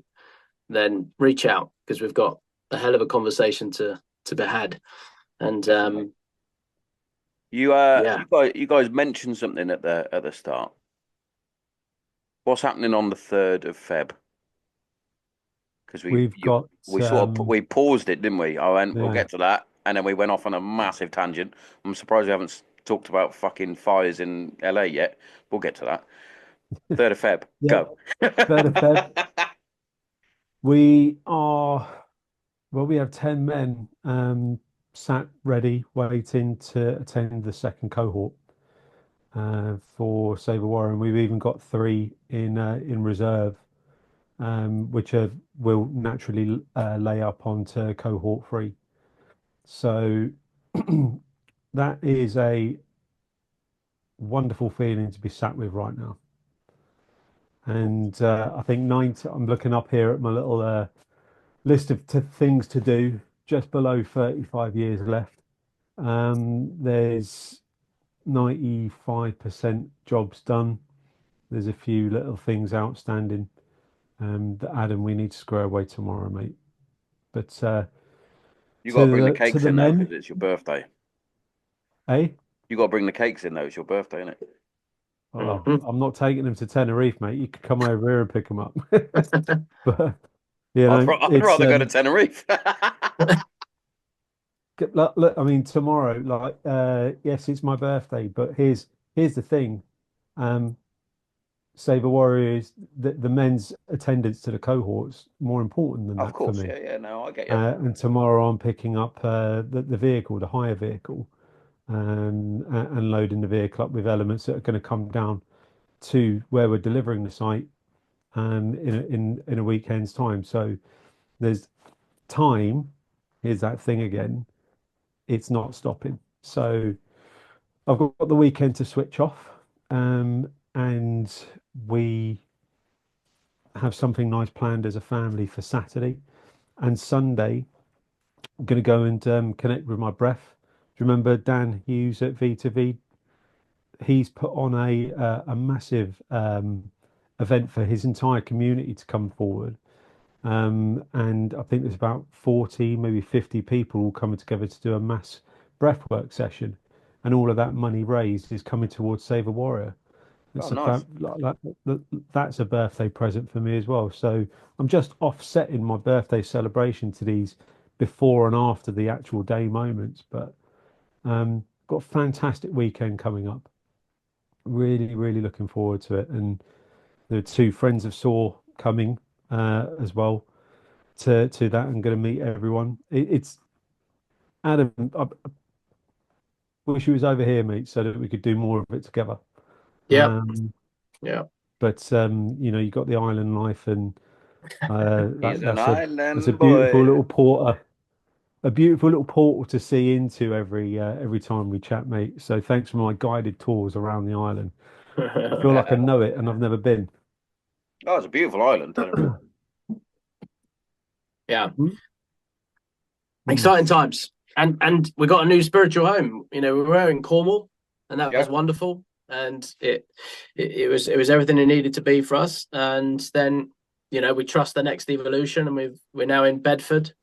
then reach out because we've got a hell of a conversation to be had. And yeah, you guys mentioned something at the start. What's happening on the 3rd of Feb? Because We've got we sort of we paused it, didn't we? I went, we'll yeah. get to that, and then we went off on a massive tangent. I'm surprised we haven't talked about fucking fires in LA yet. We'll get to that. 3rd of Feb, Yeah, go. 3rd of Feb. We are well, we have 10 men sat ready, waiting to attend the second cohort for Sabre Warren. We've even got three in reserve, which will naturally lay up onto cohort 3. So that is a wonderful feeling to be sat with right now. And I think I'm looking up here at my little list of things to do, just below 35 years left. There's 95% jobs done. There's a few little things outstanding that Adam, we need to square away tomorrow, mate. But You got to bring the to cakes the in though, because men, it's your birthday. eh? You got to bring the cakes in though. It's your birthday, isn't it? Oh, mhm. I'm not taking them to Tenerife, mate. You could come over here and pick them up. But you know, I'd it's rather go to Tenerife. look, I mean, tomorrow, like, yes, it's my birthday, but here's the thing. Um, Sabre Warriors, the men's attendance to the cohort's more important than Of that for course, me. yeah, yeah. No, I get you. And tomorrow I'm picking up the vehicle, the hire vehicle, and loading the vehicle up with elements that are going to come down to where we're delivering the site in a weekend's time. So there's time. Here's that thing again. It's not stopping. So I've got the weekend to switch off, and we have something nice planned as a family for Saturday and Sunday. I'm going to go and connect with my breath. Do you remember Dan Hughes at V2V? He's put on a massive event for his entire community to come forward. And I think there's about 40, maybe 50 people all coming together to do a mass breathwork session. And all of that money raised is coming towards Save a Warrior. Oh, It's a nice. that's a birthday present for me as well. So I'm just offsetting my birthday celebration to these before and after the actual day moments. But got a fantastic weekend coming up. Really, really looking forward to it. And there are two friends of Saw coming as well to that. I'm going to meet everyone. It's Adam. I wish he was over here, mate, so that we could do more of it together. Yeah, Um, yeah. but you know, you got the island life, and He's an that's a island beautiful boy. little portal, a beautiful little portal to see into every time we chat, mate. So thanks for my guided tours around the island. I feel like I Yeah. know it, and I've never been. Oh, it's a beautiful island, Tenerife. Yeah, Mm. exciting times. And we got a new spiritual home. You know, we were in Cornwall, and that Yeah. was wonderful. And it was everything it needed to be for us. And then, you know, we trust the next evolution, and we're now in Bedford.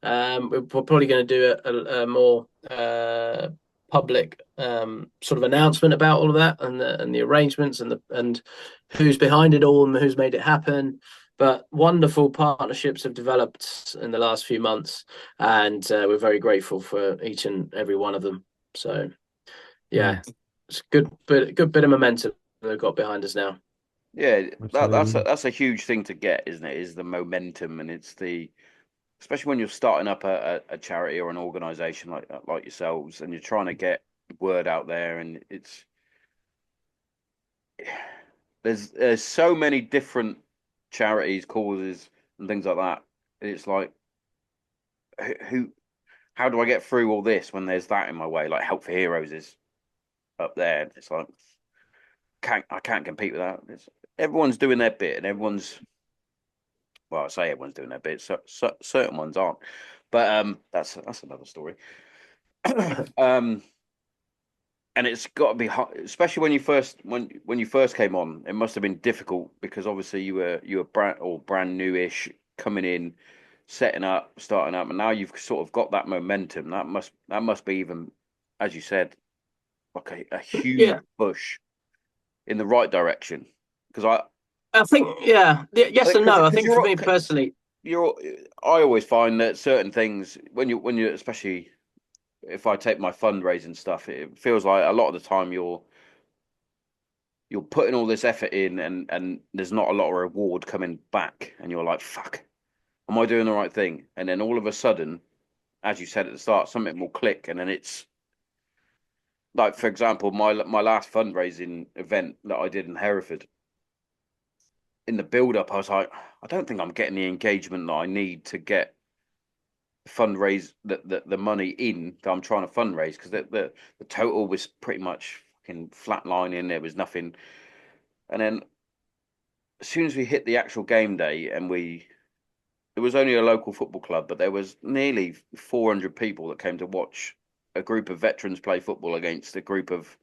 We're probably going to do a more public sort of announcement about all of that and the arrangements and who's behind it all and who's made it happen. But wonderful partnerships have developed in the last few months, and we're very grateful for each and every one of them. So, yeah, it's good bit of momentum we've got behind us now. Yeah, Absolutely. that's a huge thing to get, isn't it? Is the momentum, and it's the especially when you're starting up a charity or an organization like yourselves, and you're trying to get word out there, and it's there's so many different charities, causes, and things like that. It's like who how do I get through all this when there's that in my way? Like Help for Heroes is up there. It's like I can't compete with that. Everyone's doing their bit, and everyone's well, I say everyone's doing their bit. Certain ones aren't, but that's another story. um, and it's got to be hard, especially when you first came on. It must have been difficult because obviously you were brand newish coming in, setting up, starting up, and now you've sort of got that momentum. That must be even, as you said, like a huge Yeah, push in the right direction. Because I think yes and no. I because think for you're me personally, you're I always find that certain things when you especially if I take my fundraising stuff, it feels like a lot of the time you're putting all this effort in and there's not a lot of reward coming back and you're like, fuck, am I doing the right thing? And then all of a sudden, as you said at the start, something will click and then it's like, for example, my last fundraising event that I did in Hereford, in the build up, I was like, I don't think I'm getting the engagement that I need to get fundraise the money in that I'm trying to fundraise because the total was pretty much fucking flatlining. There was nothing, and then as soon as we hit the actual game day, and it was only a local football club, but there was nearly 400 people that came to watch a group of veterans play football against a group of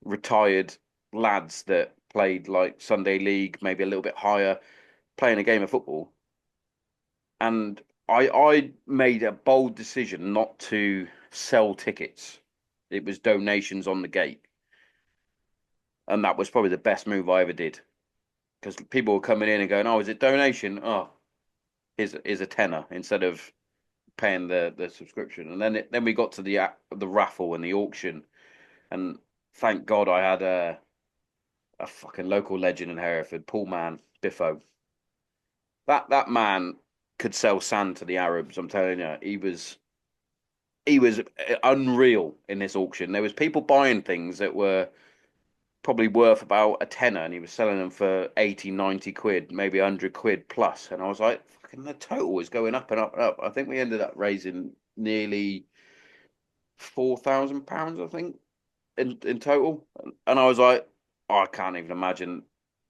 retired lads that played like Sunday league, maybe a little bit higher, playing a game of football. And I made a bold decision not to sell tickets. It was donations on the gate, and that was probably the best move I ever did because people were coming in and going, "Oh, is it donation? Oh, here's a tenner," instead of paying the subscription. And then we got to the raffle and the auction, and thank God I had a fucking local legend in Hereford, Paul Man Biffo. That man could sell sand to the Arabs. I'm telling you, he was unreal in this auction. There was people buying things that were probably worth about a tenner, and he was selling them for 80, 90 quid, maybe 100 quid plus. And I was like, fucking the total was going up and up and up. I think we ended up raising nearly £4,000, I think, in total. And I was like, oh, I can't even imagine.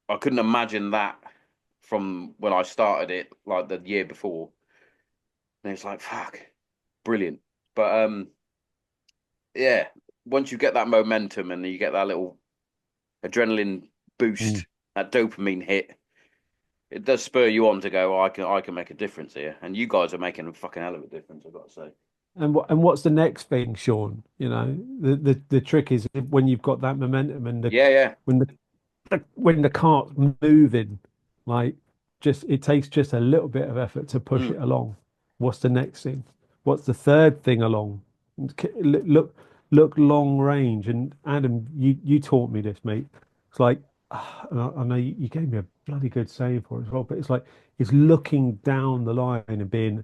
I couldn't imagine that from when I started it, like the year before. And it's like, fuck, brilliant. But yeah, once you get that momentum and you get that little adrenaline Mm. boost, that dopamine hit, it does spur you on to go, oh, I can make a difference here. And you guys are making a fucking hell of a difference, I've got to say. And what's the next thing, Sean? You know, the trick is when you've got that momentum and Yeah, yeah. when when the cart's moving, like just it takes just a little bit of effort to push Mm. it along. What's the next thing? What's the third thing along? Look long range. And Adam, you taught me this, mate. It's like and I know you gave me a bloody good saying for it as well, but it's like it's looking down the line and being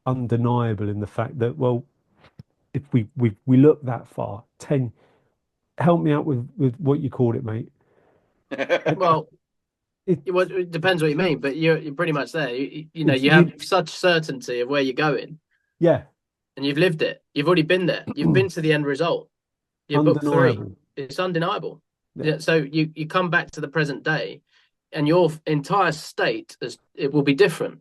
undeniable in the fact that, well, if we look that far, 10, help me out with what you called it, mate. And well, it it depends what you mean, but you're pretty much there. it's You have such certainty of where you're going, yeah, and you've lived it. You've already been there. You've been to the end result. You're book three. undeniable. It's undeniable. Yeah. Yeah, so you come back to the present day, and your entire state it will be different.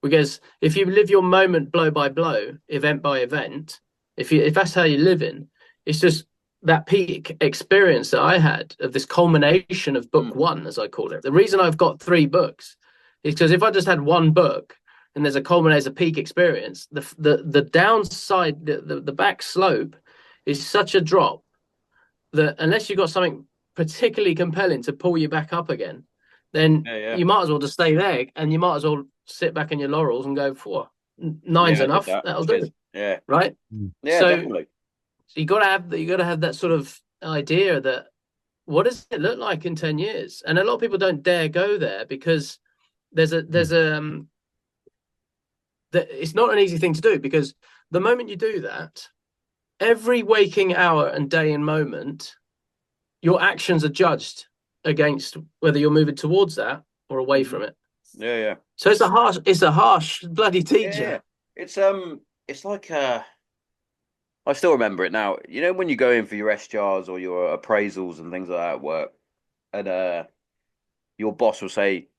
Because if you live your moment blow by blow, event by event, if that's how you're living, it's just that peak experience that I had of this culmination of book one, as I call it. The reason I've got three books is because if I just had one book and there's a culmination, a peak experience, the downside, the back slope is such a drop that unless you've got something particularly compelling to pull you back up again, then Yeah. you might as well just stay there, and you might as well sit back in your laurels and go, "For nine's Yeah, I did enough. that. That'll Cheers. do." Yeah. Right? Yeah, So, definitely. you got to have that sort of idea that what does it look like in 10 years? And a lot of people don't dare go there because it's not an easy thing to do, because the moment you do that, every waking hour and day and moment, your actions are judged against whether you're moving towards that or away from it. Yeah. So it's a harsh bloody teacher. Yeah. It's like I still remember it now. You know, when you go in for your SGRs or your appraisals and things like that at work, and your boss will say,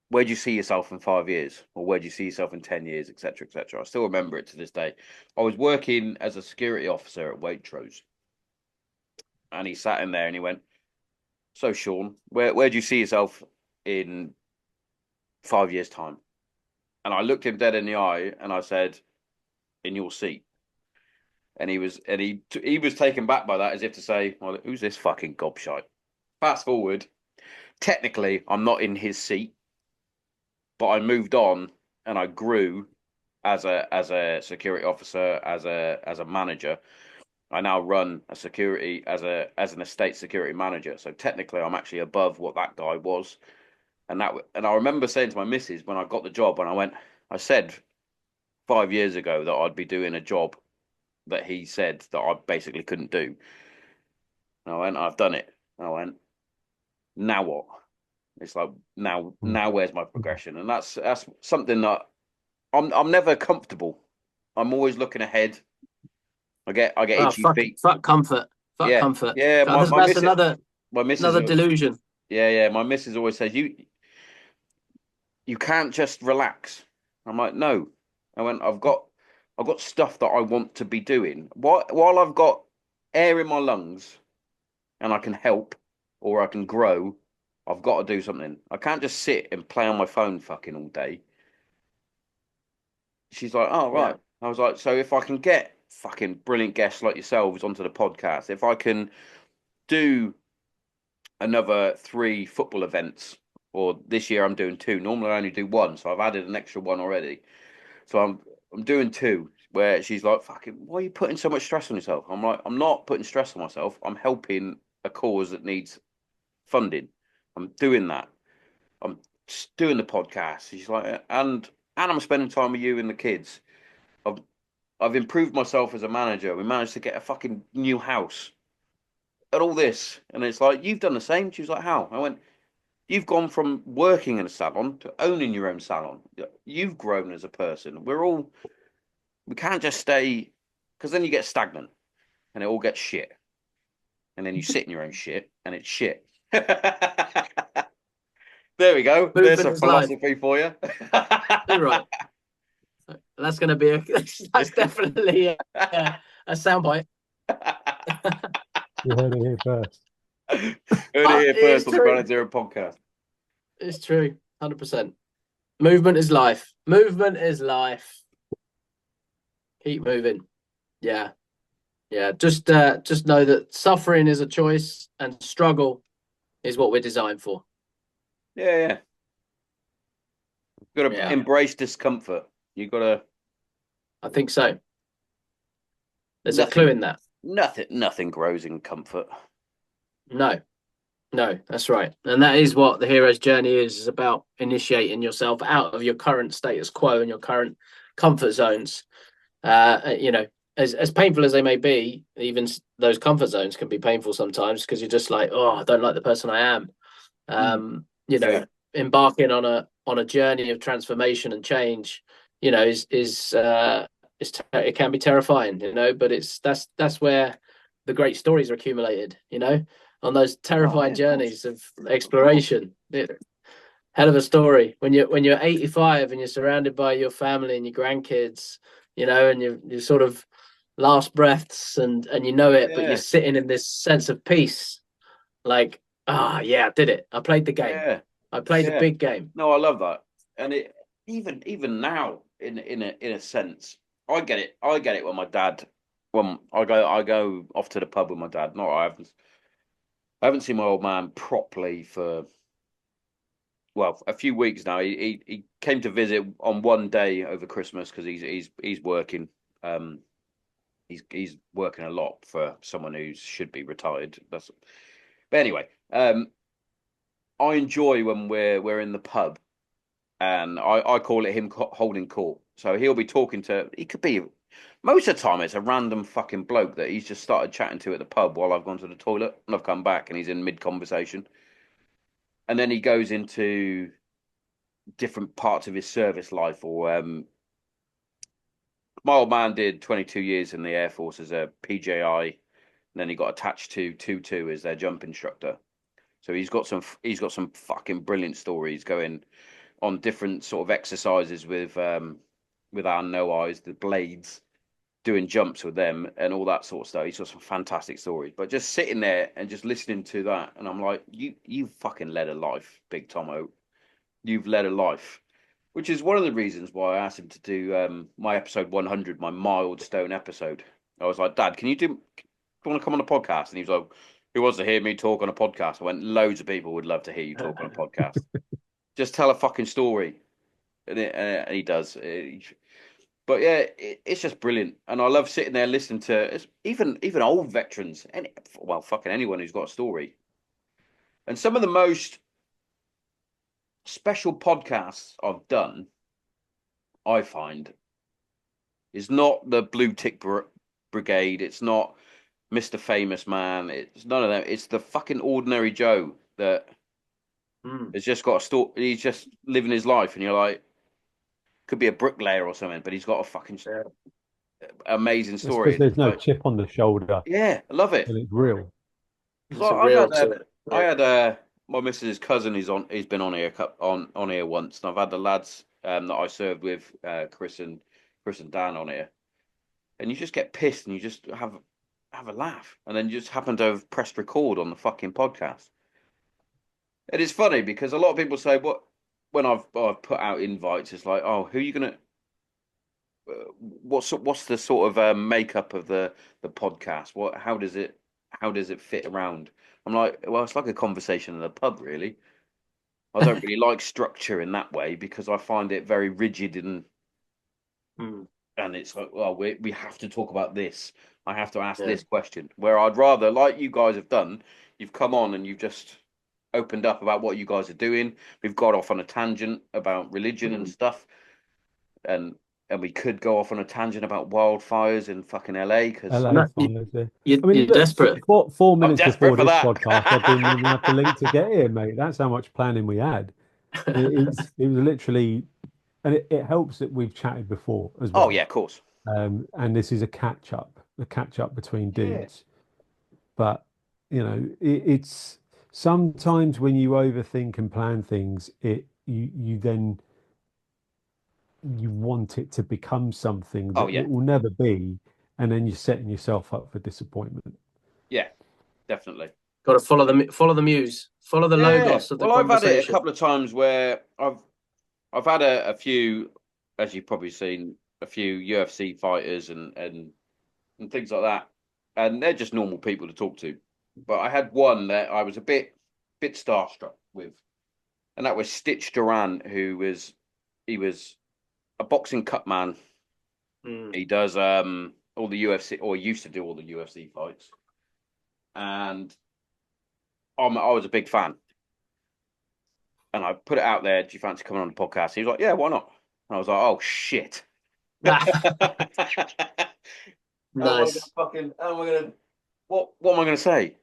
"Where do you see yourself in 5 years?" or "Where do you see yourself in 10 years?" etc., etc. I still remember it to this day. I was working as a security officer at Waitrose, and he sat in there and he went, "So, Sean, where do you see yourself in 5 years' time?" And I looked him dead in the eye and I said, "In your seat." And he was taken back by that, as if to say, "Well, who's this fucking gobshite?" Fast forward, technically, I'm not in his seat, but I moved on and I grew as a security officer, as a manager. I now run a security as an estate security manager. So technically, I'm actually above what that guy was. And I remember saying to my missus when I got the job, and I said 5 years ago that I'd be doing a job that he said that I basically couldn't do. And I went, "I've done it." And I went, "Now what?" It's like now where's my progression? And that's something that I'm never comfortable. I'm always looking ahead. I get Oh, itchy feet. fuck comfort. Fuck Yeah, comfort. yeah. My That's missus, my missus, another delusion. yeah. My missus always says you can't just relax. I'm like, no. I've got stuff that I want to be doing. While I've got air in my lungs and I can help or I can grow, I've got to do something. I can't just sit and play on my phone fucking all day. She's like, "Oh, Yeah. right." I was like, "So if I can get fucking brilliant guests like yourselves onto the podcast, if I can do another 3 football events, or this year I'm doing 2. Normally I only do 1, so I've added an extra one already. So I'm doing 2." Where she's like, "Fucking, why are you putting so much stress on yourself?" I'm like, "I'm not putting stress on myself. I'm helping a cause that needs funding. I'm doing that. I'm just doing the podcast." She's like, "And I'm spending time with you and the kids. I've I've improved myself as a manager. We managed to get a fucking new house and all this." And it's like, "You've done the same." She was like, "How?" I went, "You've gone from working in a salon to owning your own salon. You've grown as a person. We can't just stay, because then you get stagnant and it all gets shit. And then you sit in your own shit and it's shit." There we go. There's Movement a is life. philosophy for you. You're right. That's going to be that's definitely a soundbite. You heard it here first. Heard it But here it is first on the true. Granite Zero podcast. It's true. 100%. Movement is life. Movement is life. Keep moving. Yeah. Yeah. Just know that suffering is a choice and struggle is what we're designed for. Yeah. Got to Yeah. embrace discomfort. You got to. I think so. There's a clue in that. Nothing grows in comfort. No, that's right. And that is what the hero's journey is about, initiating yourself out of your current status quo and your current comfort zones. You know, as painful as they may be, even those comfort zones can be painful sometimes, because you're just like, oh, I don't like the person I am. You know, Yeah. embarking on a journey of transformation and change, you know, it can be terrifying, you know, but that's where the great stories are accumulated, you know, on those terrifying journeys of exploration. Hell of a story when you're 85 and you're surrounded by your family and your grandkids, you know, and you're sort of last breaths and you know it, but you're sitting in this sense of peace, like, yeah, I did it. I played the game. Yeah. I played the big game. No, I love that. And it even now in a sense, I get it. I get it when my dad, when I go off to the pub with my dad. No, I haven't seen my old man properly for well, a few weeks now. He came to visit on one day over Christmas because he's working. He's working a lot for someone who should be retired. But anyway, I enjoy when we're in the pub, and I call it him holding court. So he'll be talking to. He could be. Most of the time, it's a random fucking bloke that he's just started chatting to at the pub while I've gone to the toilet, and I've come back, and he's in mid conversation, and then he goes into different parts of his service life. Or my old man did 22 years in the Air Force as a PJI, and then he got attached to 22 as their jump instructor. So he's got some fucking brilliant stories going on different sort of exercises with our no eyes, the blades, doing jumps with them and all that sort of stuff. He's got some fantastic stories. But just sitting there and just listening to that, and I'm like, you fucking led a life, Big Tommo. You've led a life. Which is one of the reasons why I asked him to do my episode 100, my milestone episode. I was like, Dad, do you want to come on a podcast? And he was like, who wants to hear me talk on a podcast? I went, loads of people would love to hear you talk on a podcast. Just tell a fucking story. And he does. But yeah, it's just brilliant. And I love sitting there listening to even old veterans, well, fucking anyone who's got a story. And some of the most special podcasts I've done, I find, is not the Blue Tick Brigade. It's not Mr. Famous Man. It's none of them. It's the fucking ordinary Joe that has just got a story. He's just living his life, and you're like, could be a bricklayer or something, but he's got a fucking amazing It's story. because there's no like, chip on the shoulder. yeah, I love it. And it's real. It's a real to it. I had my missus' cousin. He's been on here on here once, and I've had the lads that I served with, Chris and Dan on here, and you just get pissed and you just have a laugh, and then you just happen to have pressed record on the fucking podcast. It is funny because a lot of people say, "What?" When I've put out invites, it's like, "Oh, who are you gonna? What's the sort of makeup of the podcast? How does it fit around?" I'm like, well, it's like a conversation in a pub, really. I don't really like structure in that way because I find it very rigid and it's like, well, we have to talk about this. I have to ask this question. Where I'd rather, like you guys have done, you've come on and you've just opened up about what you guys are doing. We've got off on a tangent about religion and stuff, and we could go off on a tangent about wildfires in fucking LA because LA fires there. You're I mean, look, desperate. 4 minutes desperate before for this that. podcast, I've been ringing up the link to get here, mate. That's how much planning we had. It was literally, and it helps that we've chatted before as well. Oh yeah, of course. And this is a catch up between dudes. But it's sometimes when you overthink and plan things, you then you want it to become something that it will never be, and then you're setting yourself up for disappointment. Yeah, definitely. Got to follow the muse, follow the logos of the conversation. I've had it a couple of times where I've had a few, as you've probably seen, a few UFC fighters and things like that, and they're just normal people to talk to. But I had one that I was a bit starstruck with, and that was Stitch Duran, he was a boxing cut man. He does all the UFC, or used to do all the UFC fights, and I was a big fan. And I put it out there, do you fancy coming on the podcast? He was like, yeah, why not? And I was like, oh shit. Nice. What am I gonna say?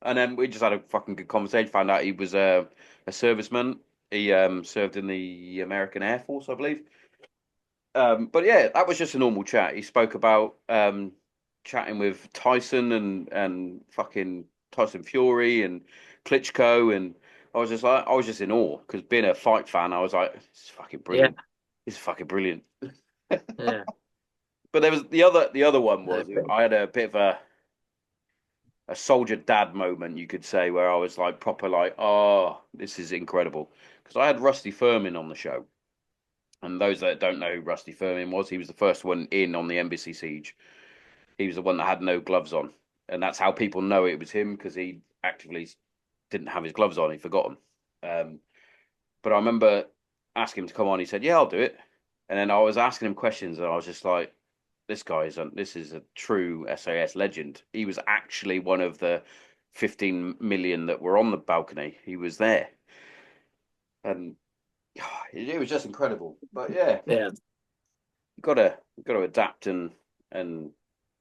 And then we just had a fucking good conversation. Found out he was a serviceman. He served in the American Air Force, I believe. But yeah, that was just a normal chat. He spoke about chatting with Tyson and fucking Tyson Fury and Klitschko, and I was just in awe because being a fight fan, I was like, this is fucking brilliant. Yeah. This is fucking brilliant. Yeah. But there was the other one was I had a bit of a soldier dad moment, you could say, where I was like proper like, oh, this is incredible. Because I had Rusty Furman on the show. And those that don't know who Rusty Furman was, he was the first one in on the Embassy siege. He was the one that had no gloves on. And that's how people know it was him, because he actively didn't have his gloves on. He forgot them. But I remember asking him to come on. He said, "Yeah, I'll do it." And then I was asking him questions, and I was just like, this is a true SAS legend. He was actually one of the 15 million that were on the balcony. He was there, and it was just incredible. But yeah, Yeah. you gotta adapt and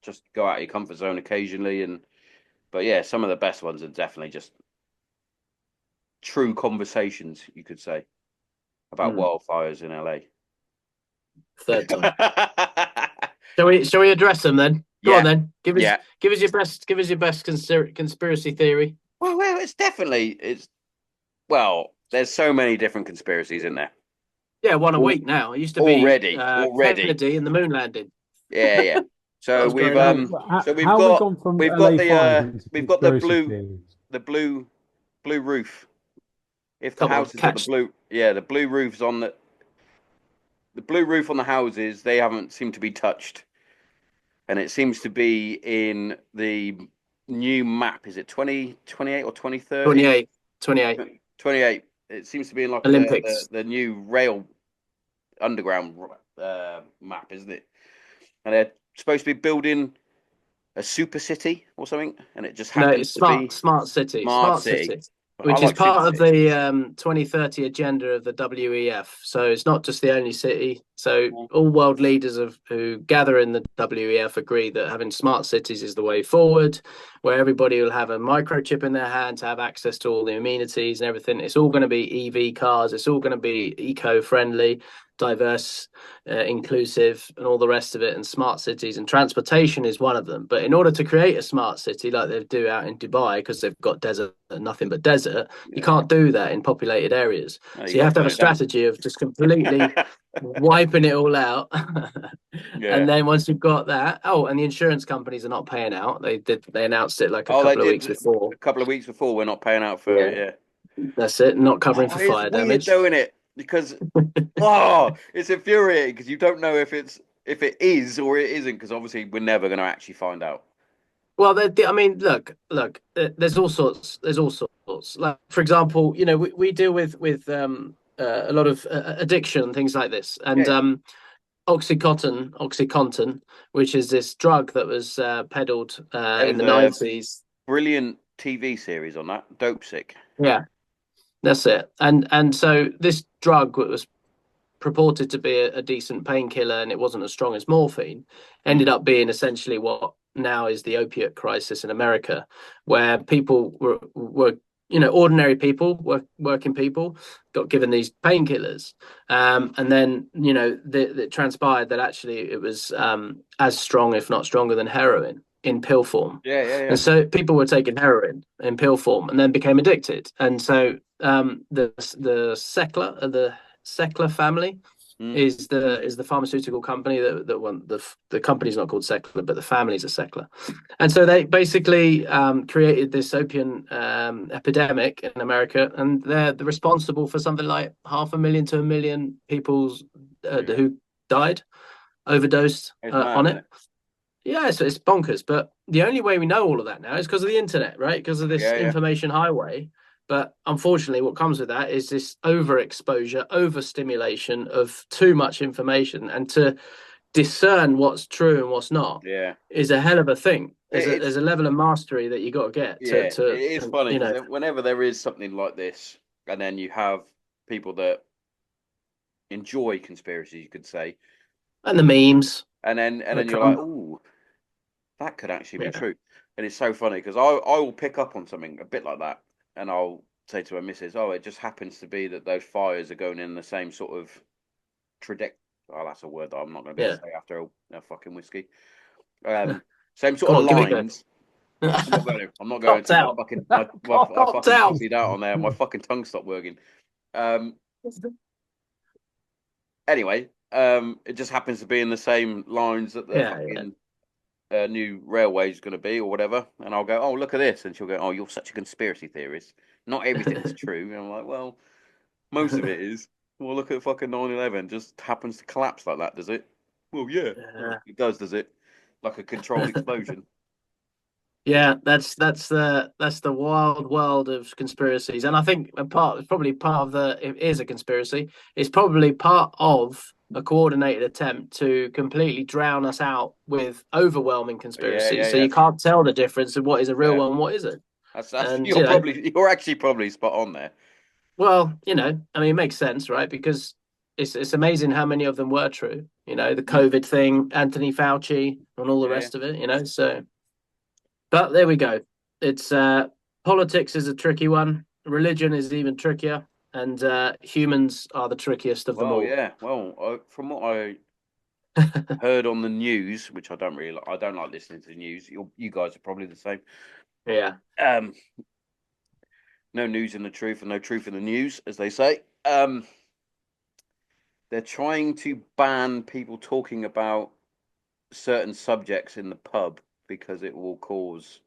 just go out of your comfort zone occasionally. And but yeah, some of the best ones are definitely just true conversations, you could say, about wildfires in LA. Third time. Shall we address them then? Go on Yeah, then. yeah. Give us your best conspiracy theory. Well, it's there's so many different conspiracies in there. Yeah, one a week now. It used to be Already. Kennedy and the moon landing. Yeah, yeah. That So was we've growing up. so we've How have we got gone from we've got LA5 into we've got the conspiracy blue theories? the blue blue roof. If the Come on, houses got catch. the blue roofs on the blue roof on the houses, they haven't seemed to be touched. And it seems to be in the new map. Is it 2028 or 2030? 28. 28. 28. It seems to be in like Olympics. the new rail underground map, isn't it? And they're supposed to be building a super city or something, and it just No, happens it's to be smart city. smart Smart city. city. I Which is like super part of cities. the 2030 agenda of the WEF. So it's not just the only city. So all world leaders who gather in the WEF agree that having smart cities is the way forward, where everybody will have a microchip in their hand to have access to all the amenities and everything. It's all going to be EV cars. It's all going to be eco-friendly, diverse, inclusive, and all the rest of it. And smart cities and transportation is one of them. But in order to create a smart city like they do out in Dubai, because they've got desert, nothing but desert, you can't do that in populated areas. No, So you have to have a it down. strategy of just completely wiping it all out. Yeah. And then once you've got that, and the insurance companies are not paying out. They announced it like a Oh, they couple of did weeks before. a couple of weeks before. We're not paying out for Yeah, yeah. that's it. Not covering Oh, for it's fire weird damage. doing it because it's infuriating because you don't know if it is or it isn't because obviously we're never going to actually find out. Well, I mean, look. There's all sorts. There's all sorts. Like, for example, we deal with a lot of addiction and things like this, and Yeah, OxyContin, which is this drug that was peddled there in was the a 90s. brilliant TV series on that, Dope Sick. Yeah, that's it. And so this drug was purported to be a decent painkiller, and it wasn't as strong as morphine. Ended up being essentially what now is the opiate crisis in America, where people were ordinary people, working people, got given these painkillers, and then it transpired that actually it was as strong, if not stronger, than heroin in pill form. Yeah, yeah, yeah. And so people were taking heroin in pill form and then became addicted. And so the Seckler family is the pharmaceutical company that won the company's not called Seckler, but the family's a Seckler. And so they basically created this opium epidemic in America, and they're responsible for something like 500,000 to 1 million people who died, overdosed It's mad, on isn't it. it? Yeah, so it's bonkers. But the only way we know all of that now is because of the internet, right? Because of this Yeah, yeah. information highway. But unfortunately, what comes with that is this overexposure, overstimulation of too much information, and to discern what's true and what's not Yeah. is a hell of a thing. It's There's a level of mastery that you got to get yeah, it to is funny you because know, whenever there is something like this, and then you have people that enjoy conspiracies, you could say, and the memes and then that you're like, come. oh, that could actually be Yeah, true. And it's so funny because I will pick up on something a bit like that, and I'll say to my missus, "Oh, it just happens to be that those fires are going in the same sort of trajectory." Oh, that's a word that I'm not going to be able yeah. to say after a fucking whiskey. Same sort Go of on, give it a lines. go. I'm not going to. I'm not going Copped to. My out. fucking I Copped fucking out. pussied out on there. My fucking tongue stopped working. Um, anyway, it just happens to be in the same lines that the Yeah, yeah. fucking new railway is going to be or whatever. And I'll go, oh, look at this. And she'll go, oh, you're such a conspiracy theorist. Not everything's true. And I'm like, well, most of it is. Well, look at fucking 9/11. Just happens to collapse like that, does it? Well, yeah. Oh, Yeah. it does it? Like a controlled explosion. Yeah, that's the wild world of conspiracies, and I think probably part of it is a conspiracy. It's probably part of a coordinated attempt to completely drown us out with overwhelming Yeah, conspiracies, yeah, so yeah, you can't tell the difference of what is a real yeah. one and what isn't. That's And you're actually probably spot on there. well, I mean, it makes sense, right? Because it's amazing how many of them were true. The COVID thing, Anthony Fauci, and all the Yeah, rest of it. So. But there we go. It's politics is a tricky one. Religion is even trickier, and humans are the trickiest of them well, all. yeah. Well, from what I heard on the news, which I don't really like, I don't like listening to the news. You guys are probably the same. Yeah. Um, no news in the truth and no truth in the news, as they say. They're trying to ban people talking about certain subjects in the pub because it will cause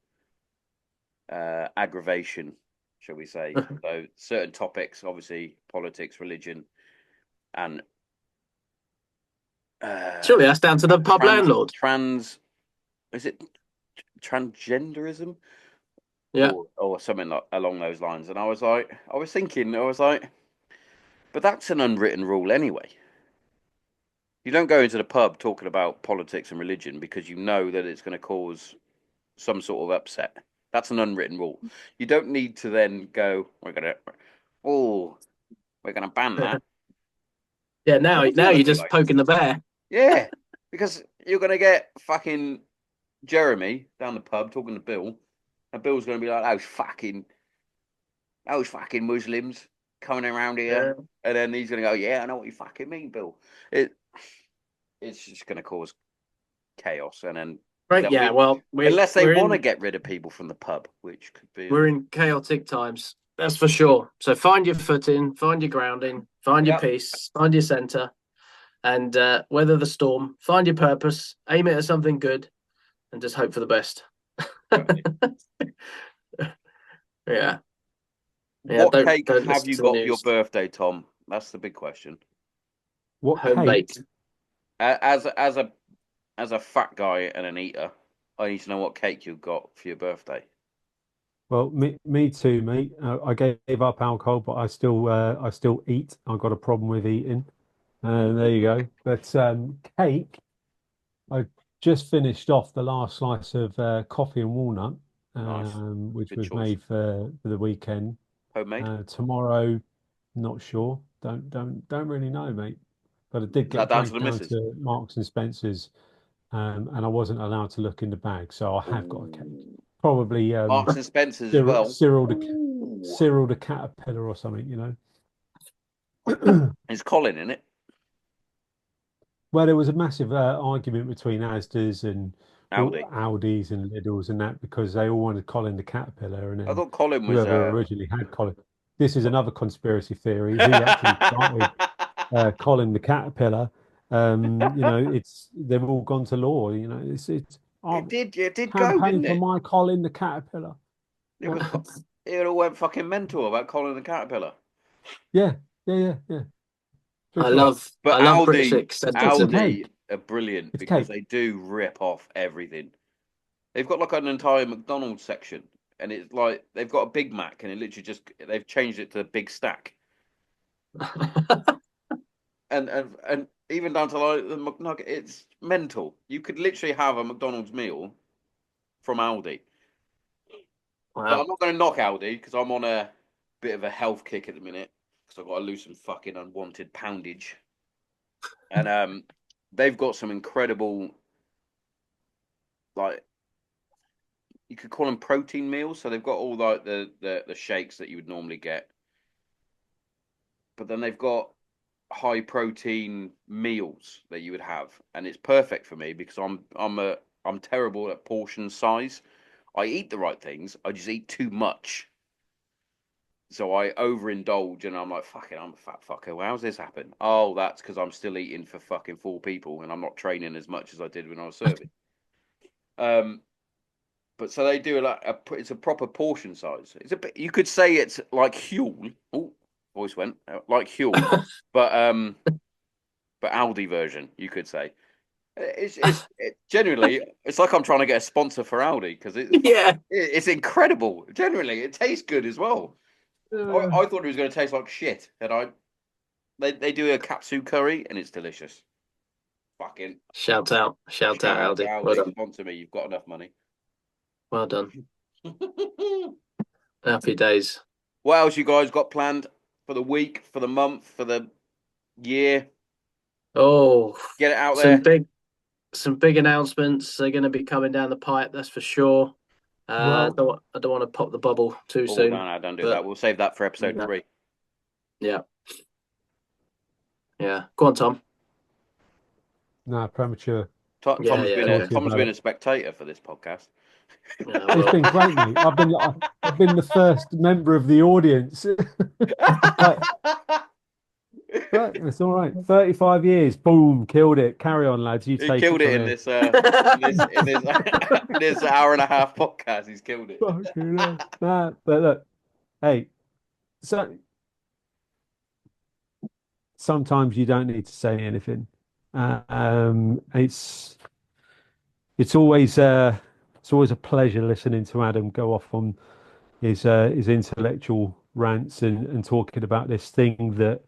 aggravation, shall we say. So certain topics, obviously politics, religion, and Surely that's down to the pub landlord. trans is it transgenderism Yeah. or something like along those lines. And I was thinking, but that's an unwritten rule anyway. You don't go into the pub talking about politics and religion because you know that it's going to cause some sort of upset. That's an unwritten rule. You don't need to then go, oh, we're gonna ban that. Yeah. Now, What's it now gonna you're be just like? poking the bear. Yeah, because you're gonna get fucking Jeremy down the pub talking to Bill, and Bill's gonna be like, those fucking Muslims coming around Yeah. here, and then he's gonna go, yeah, I know what you fucking mean, Bill. It it's just gonna cause chaos, and then Right. they'll Yeah. be Well, we unless they we're want to in get rid of people from the pub, which could be we're an in chaotic times. That's for sure. So find your footing, find your grounding, find your yeah. peace, find your center, and weather the storm. Find your purpose. Aim it at something good, and just hope for the best. Exactly. Yeah. Yeah, What don't cake don't have listen you to the got for your news. birthday, Tom? That's the big question. What Home cake? baked. As a fat guy and an eater, I need to know what cake you got for your birthday. Well, me too, mate. I gave up alcohol, but I still eat. I've got a problem with eating. There you go. But cake, I just finished off the last slice of coffee and walnut, Nice, which good was choice. made for the weekend. Homemade. Tomorrow, not sure. Don't really know, mate. But I did Is that get down to dragged the down missus? to Marks and Spencer's, and I wasn't allowed to look in the bag, so I have got a cake. Ooh. Probably Marks and Spencers as well. Ooh. Cyril the caterpillar or something, Is Colin in it? Well, there was a massive argument between Asda's and Aldi. Aldi's and Lidl's and that because they all wanted Colin the caterpillar, and I then thought Colin was. whoever originally had Colin. This is another conspiracy theory. Who actually started Colin the caterpillar? They've all gone to law. It's oh, It did go, campaign didn't for it? my Colin the caterpillar. It was. It all went fucking mental about Colin the Caterpillar. Yeah, yeah, for I sure. love But I love British It's a eccentricity. Aldi cake. are brilliant It's a because cake. they do rip off everything. They've got like an entire McDonald's section, and it's like they've got a Big Mac, and it literally just they've changed it to a big stack, and even down to like the McNugget. It's mental. You could literally have a McDonald's meal from Aldi, but I'm Wow. not going to knock Aldi because I'm on a bit of a health kick at the minute because I've got to lose some fucking unwanted poundage, and they've got some incredible like you could call them protein meals. So they've got all like the shakes that you would normally get, but then they've got high protein meals that you would have, and it's perfect for me because I'm terrible at portion size. I eat the right things, I just eat too much. So I overindulge and I'm like, fucking, I'm a fat fucker. Well, how's this happen? Oh, that's because I'm still eating for fucking 4 people and I'm not training as much as I did when I was serving. Um, but so they do it's a proper portion size. It's a bit, you could say it's like Huel. Oh, voice went like Huel, but Aldi version, you could say. Genuinely, it's like I'm trying to get a sponsor for Aldi because it's incredible. Genuinely, it tastes good as well. I thought it was going to taste like shit, and they do a katsu curry and it's delicious. Fucking shout out Aldi. Aldi. Well done. Sponsor me. You've got enough money. Well done. Happy days. What else you guys got planned for the week, for the month, for the year? Oh, Get it out there. Some big announcements are going to be coming down the pipe. That's for sure. I don't want to pop the bubble too soon. No, don't do that. We'll save that for episode 3. Yeah. Yeah. Go on, Tom. No, premature. Tom's been a spectator for this podcast. Yeah, well. It's been great, mate. I've been the first member of the audience. But it's all right. 35 years, boom, killed it. Carry on, lads. You take killed it in this this hour and a half podcast. He's killed it. Nah, but look, hey, so sometimes you don't need to say anything. It's always a pleasure listening to Adam go off on his intellectual rants and talking about this thing that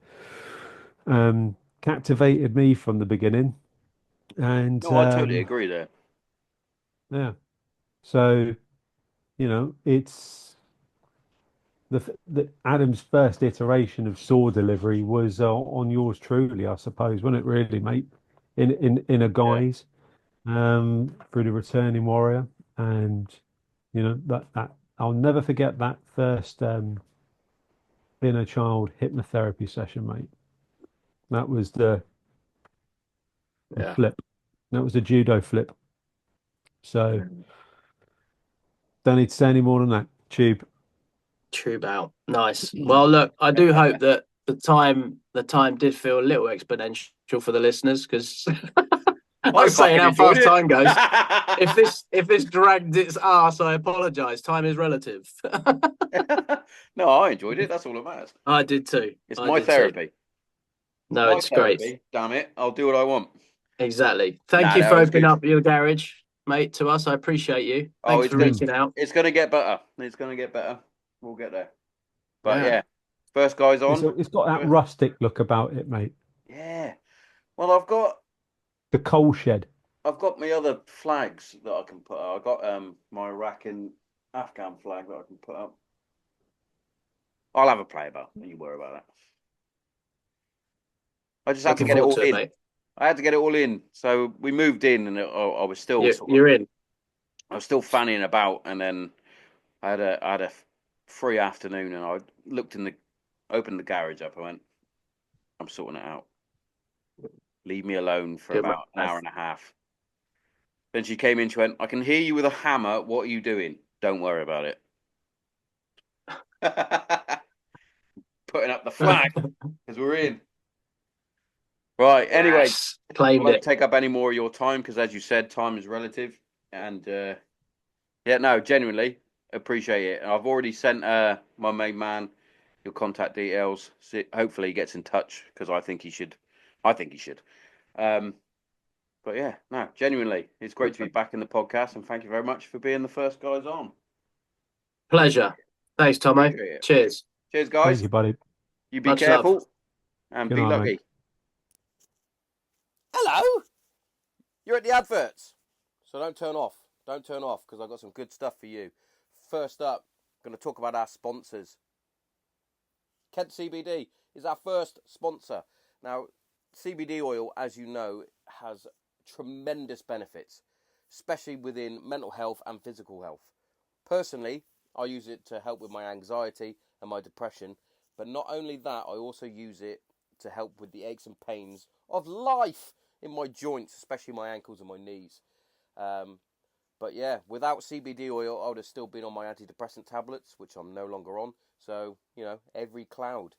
captivated me from the beginning. And I totally agree there. Yeah. So, it's the Adam's first iteration of saw delivery was on yours truly, I suppose, wasn't it, really, mate? In a guise, through the Returning Warrior, and that I'll never forget that first inner child hypnotherapy session, mate. That was the flip. That was the judo flip. So don't need to say any more than that. Tube out. Nice. Well, look, I do hope that the time did feel a little exponential for the listeners, because I'm saying how fast time goes. If this dragged its ass, I apologise. Time is relative. No, I enjoyed it. That's all that matters. I did too. It's my therapy. No, it's great. Damn it. I'll do what I want. Exactly. Thank you for opening up your garage, mate, to us. I appreciate you. Thanks for reaching out. It's going to get better. We'll get there. But yeah, first guys on. It's got that rustic look about it, mate. Yeah. Well, I've got the coal shed. I've got my other flags that I can put up. I've got my Iraq and Afghan flag that I can put up. I'll have a play about. Don't you worry about that. I just had to get it all in. Mate. I had to get it all in. So we moved in, and I was still. You're in. I was still fanning about, and then I had a free afternoon, and I opened the garage up. I went, I'm sorting it out. Leave me alone for about an hour and a half. Then she came in. She went, I can hear you with a hammer. What are you doing? Don't worry about it. Putting up the flag because we're in. Right. Anyway, I won't take up any more of your time because, as you said, time is relative. And genuinely appreciate it. I've already sent my main man your contact details. So hopefully, he gets in touch because I think he should. But yeah, no, genuinely, it's great to be back in the podcast, and thank you very much for being the first guys on. Pleasure. Thanks, Tommo. Cheers. Cheers, guys. Thank you, buddy. You be careful and be lucky. Mate. Hello. You're at the adverts, so don't turn off. Don't turn off because I've got some good stuff for you. First up, I'm going to talk about our sponsors. Kent CBD is our first sponsor. Now, CBD oil, as you know, has tremendous benefits, especially within mental health and physical health. Personally, I use it to help with my anxiety and my depression, but not only that, I also use it to help with the aches and pains of life in my joints, especially my ankles and my knees. But yeah, without CBD oil, I would have still been on my antidepressant tablets, which I'm no longer on. So, every cloud.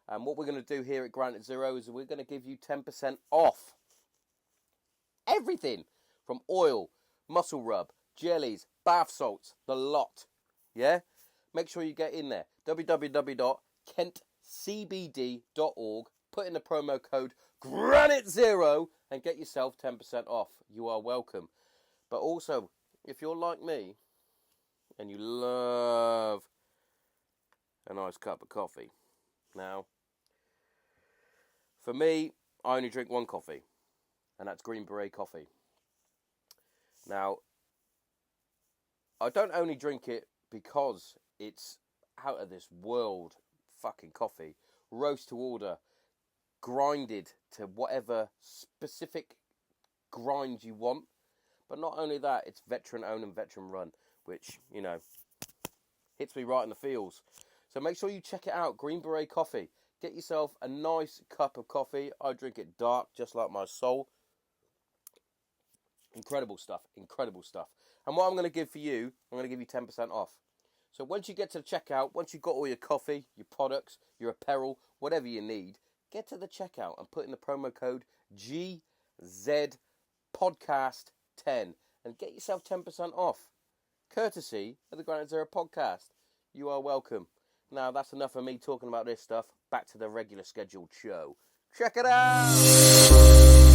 And what we're going to do here at Granite Zero is we're going to give you 10% off everything from oil, muscle rub, jellies, bath salts, the lot. Yeah? Make sure you get in there. www.kentcbd.org. Put in the promo code GRANITE0 and get yourself 10% off. You are welcome. But also, if you're like me and you love a nice cup of coffee. Now, for me, I only drink one coffee, and that's Green Beret coffee. Now, I don't only drink it because it's out of this world fucking coffee, roast to order, grinded to whatever specific grind you want. But not only that, it's veteran owned and veteran run, which, you know, hits me right in the feels. So make sure you check it out, Green Beret coffee. Get yourself a nice cup of coffee. I drink it dark, just like my soul. Incredible stuff, incredible stuff. And what I'm going to give for you, I'm going to give you 10% off. So once you get to the checkout, once you've got all your coffee, your products, your apparel, whatever you need, get to the checkout and put in the promo code GZPodcast10 and get yourself 10% off. Courtesy of the Granite Zero podcast. You are welcome. Now that's enough of me talking about this stuff. Back to the regular scheduled show. Check it out!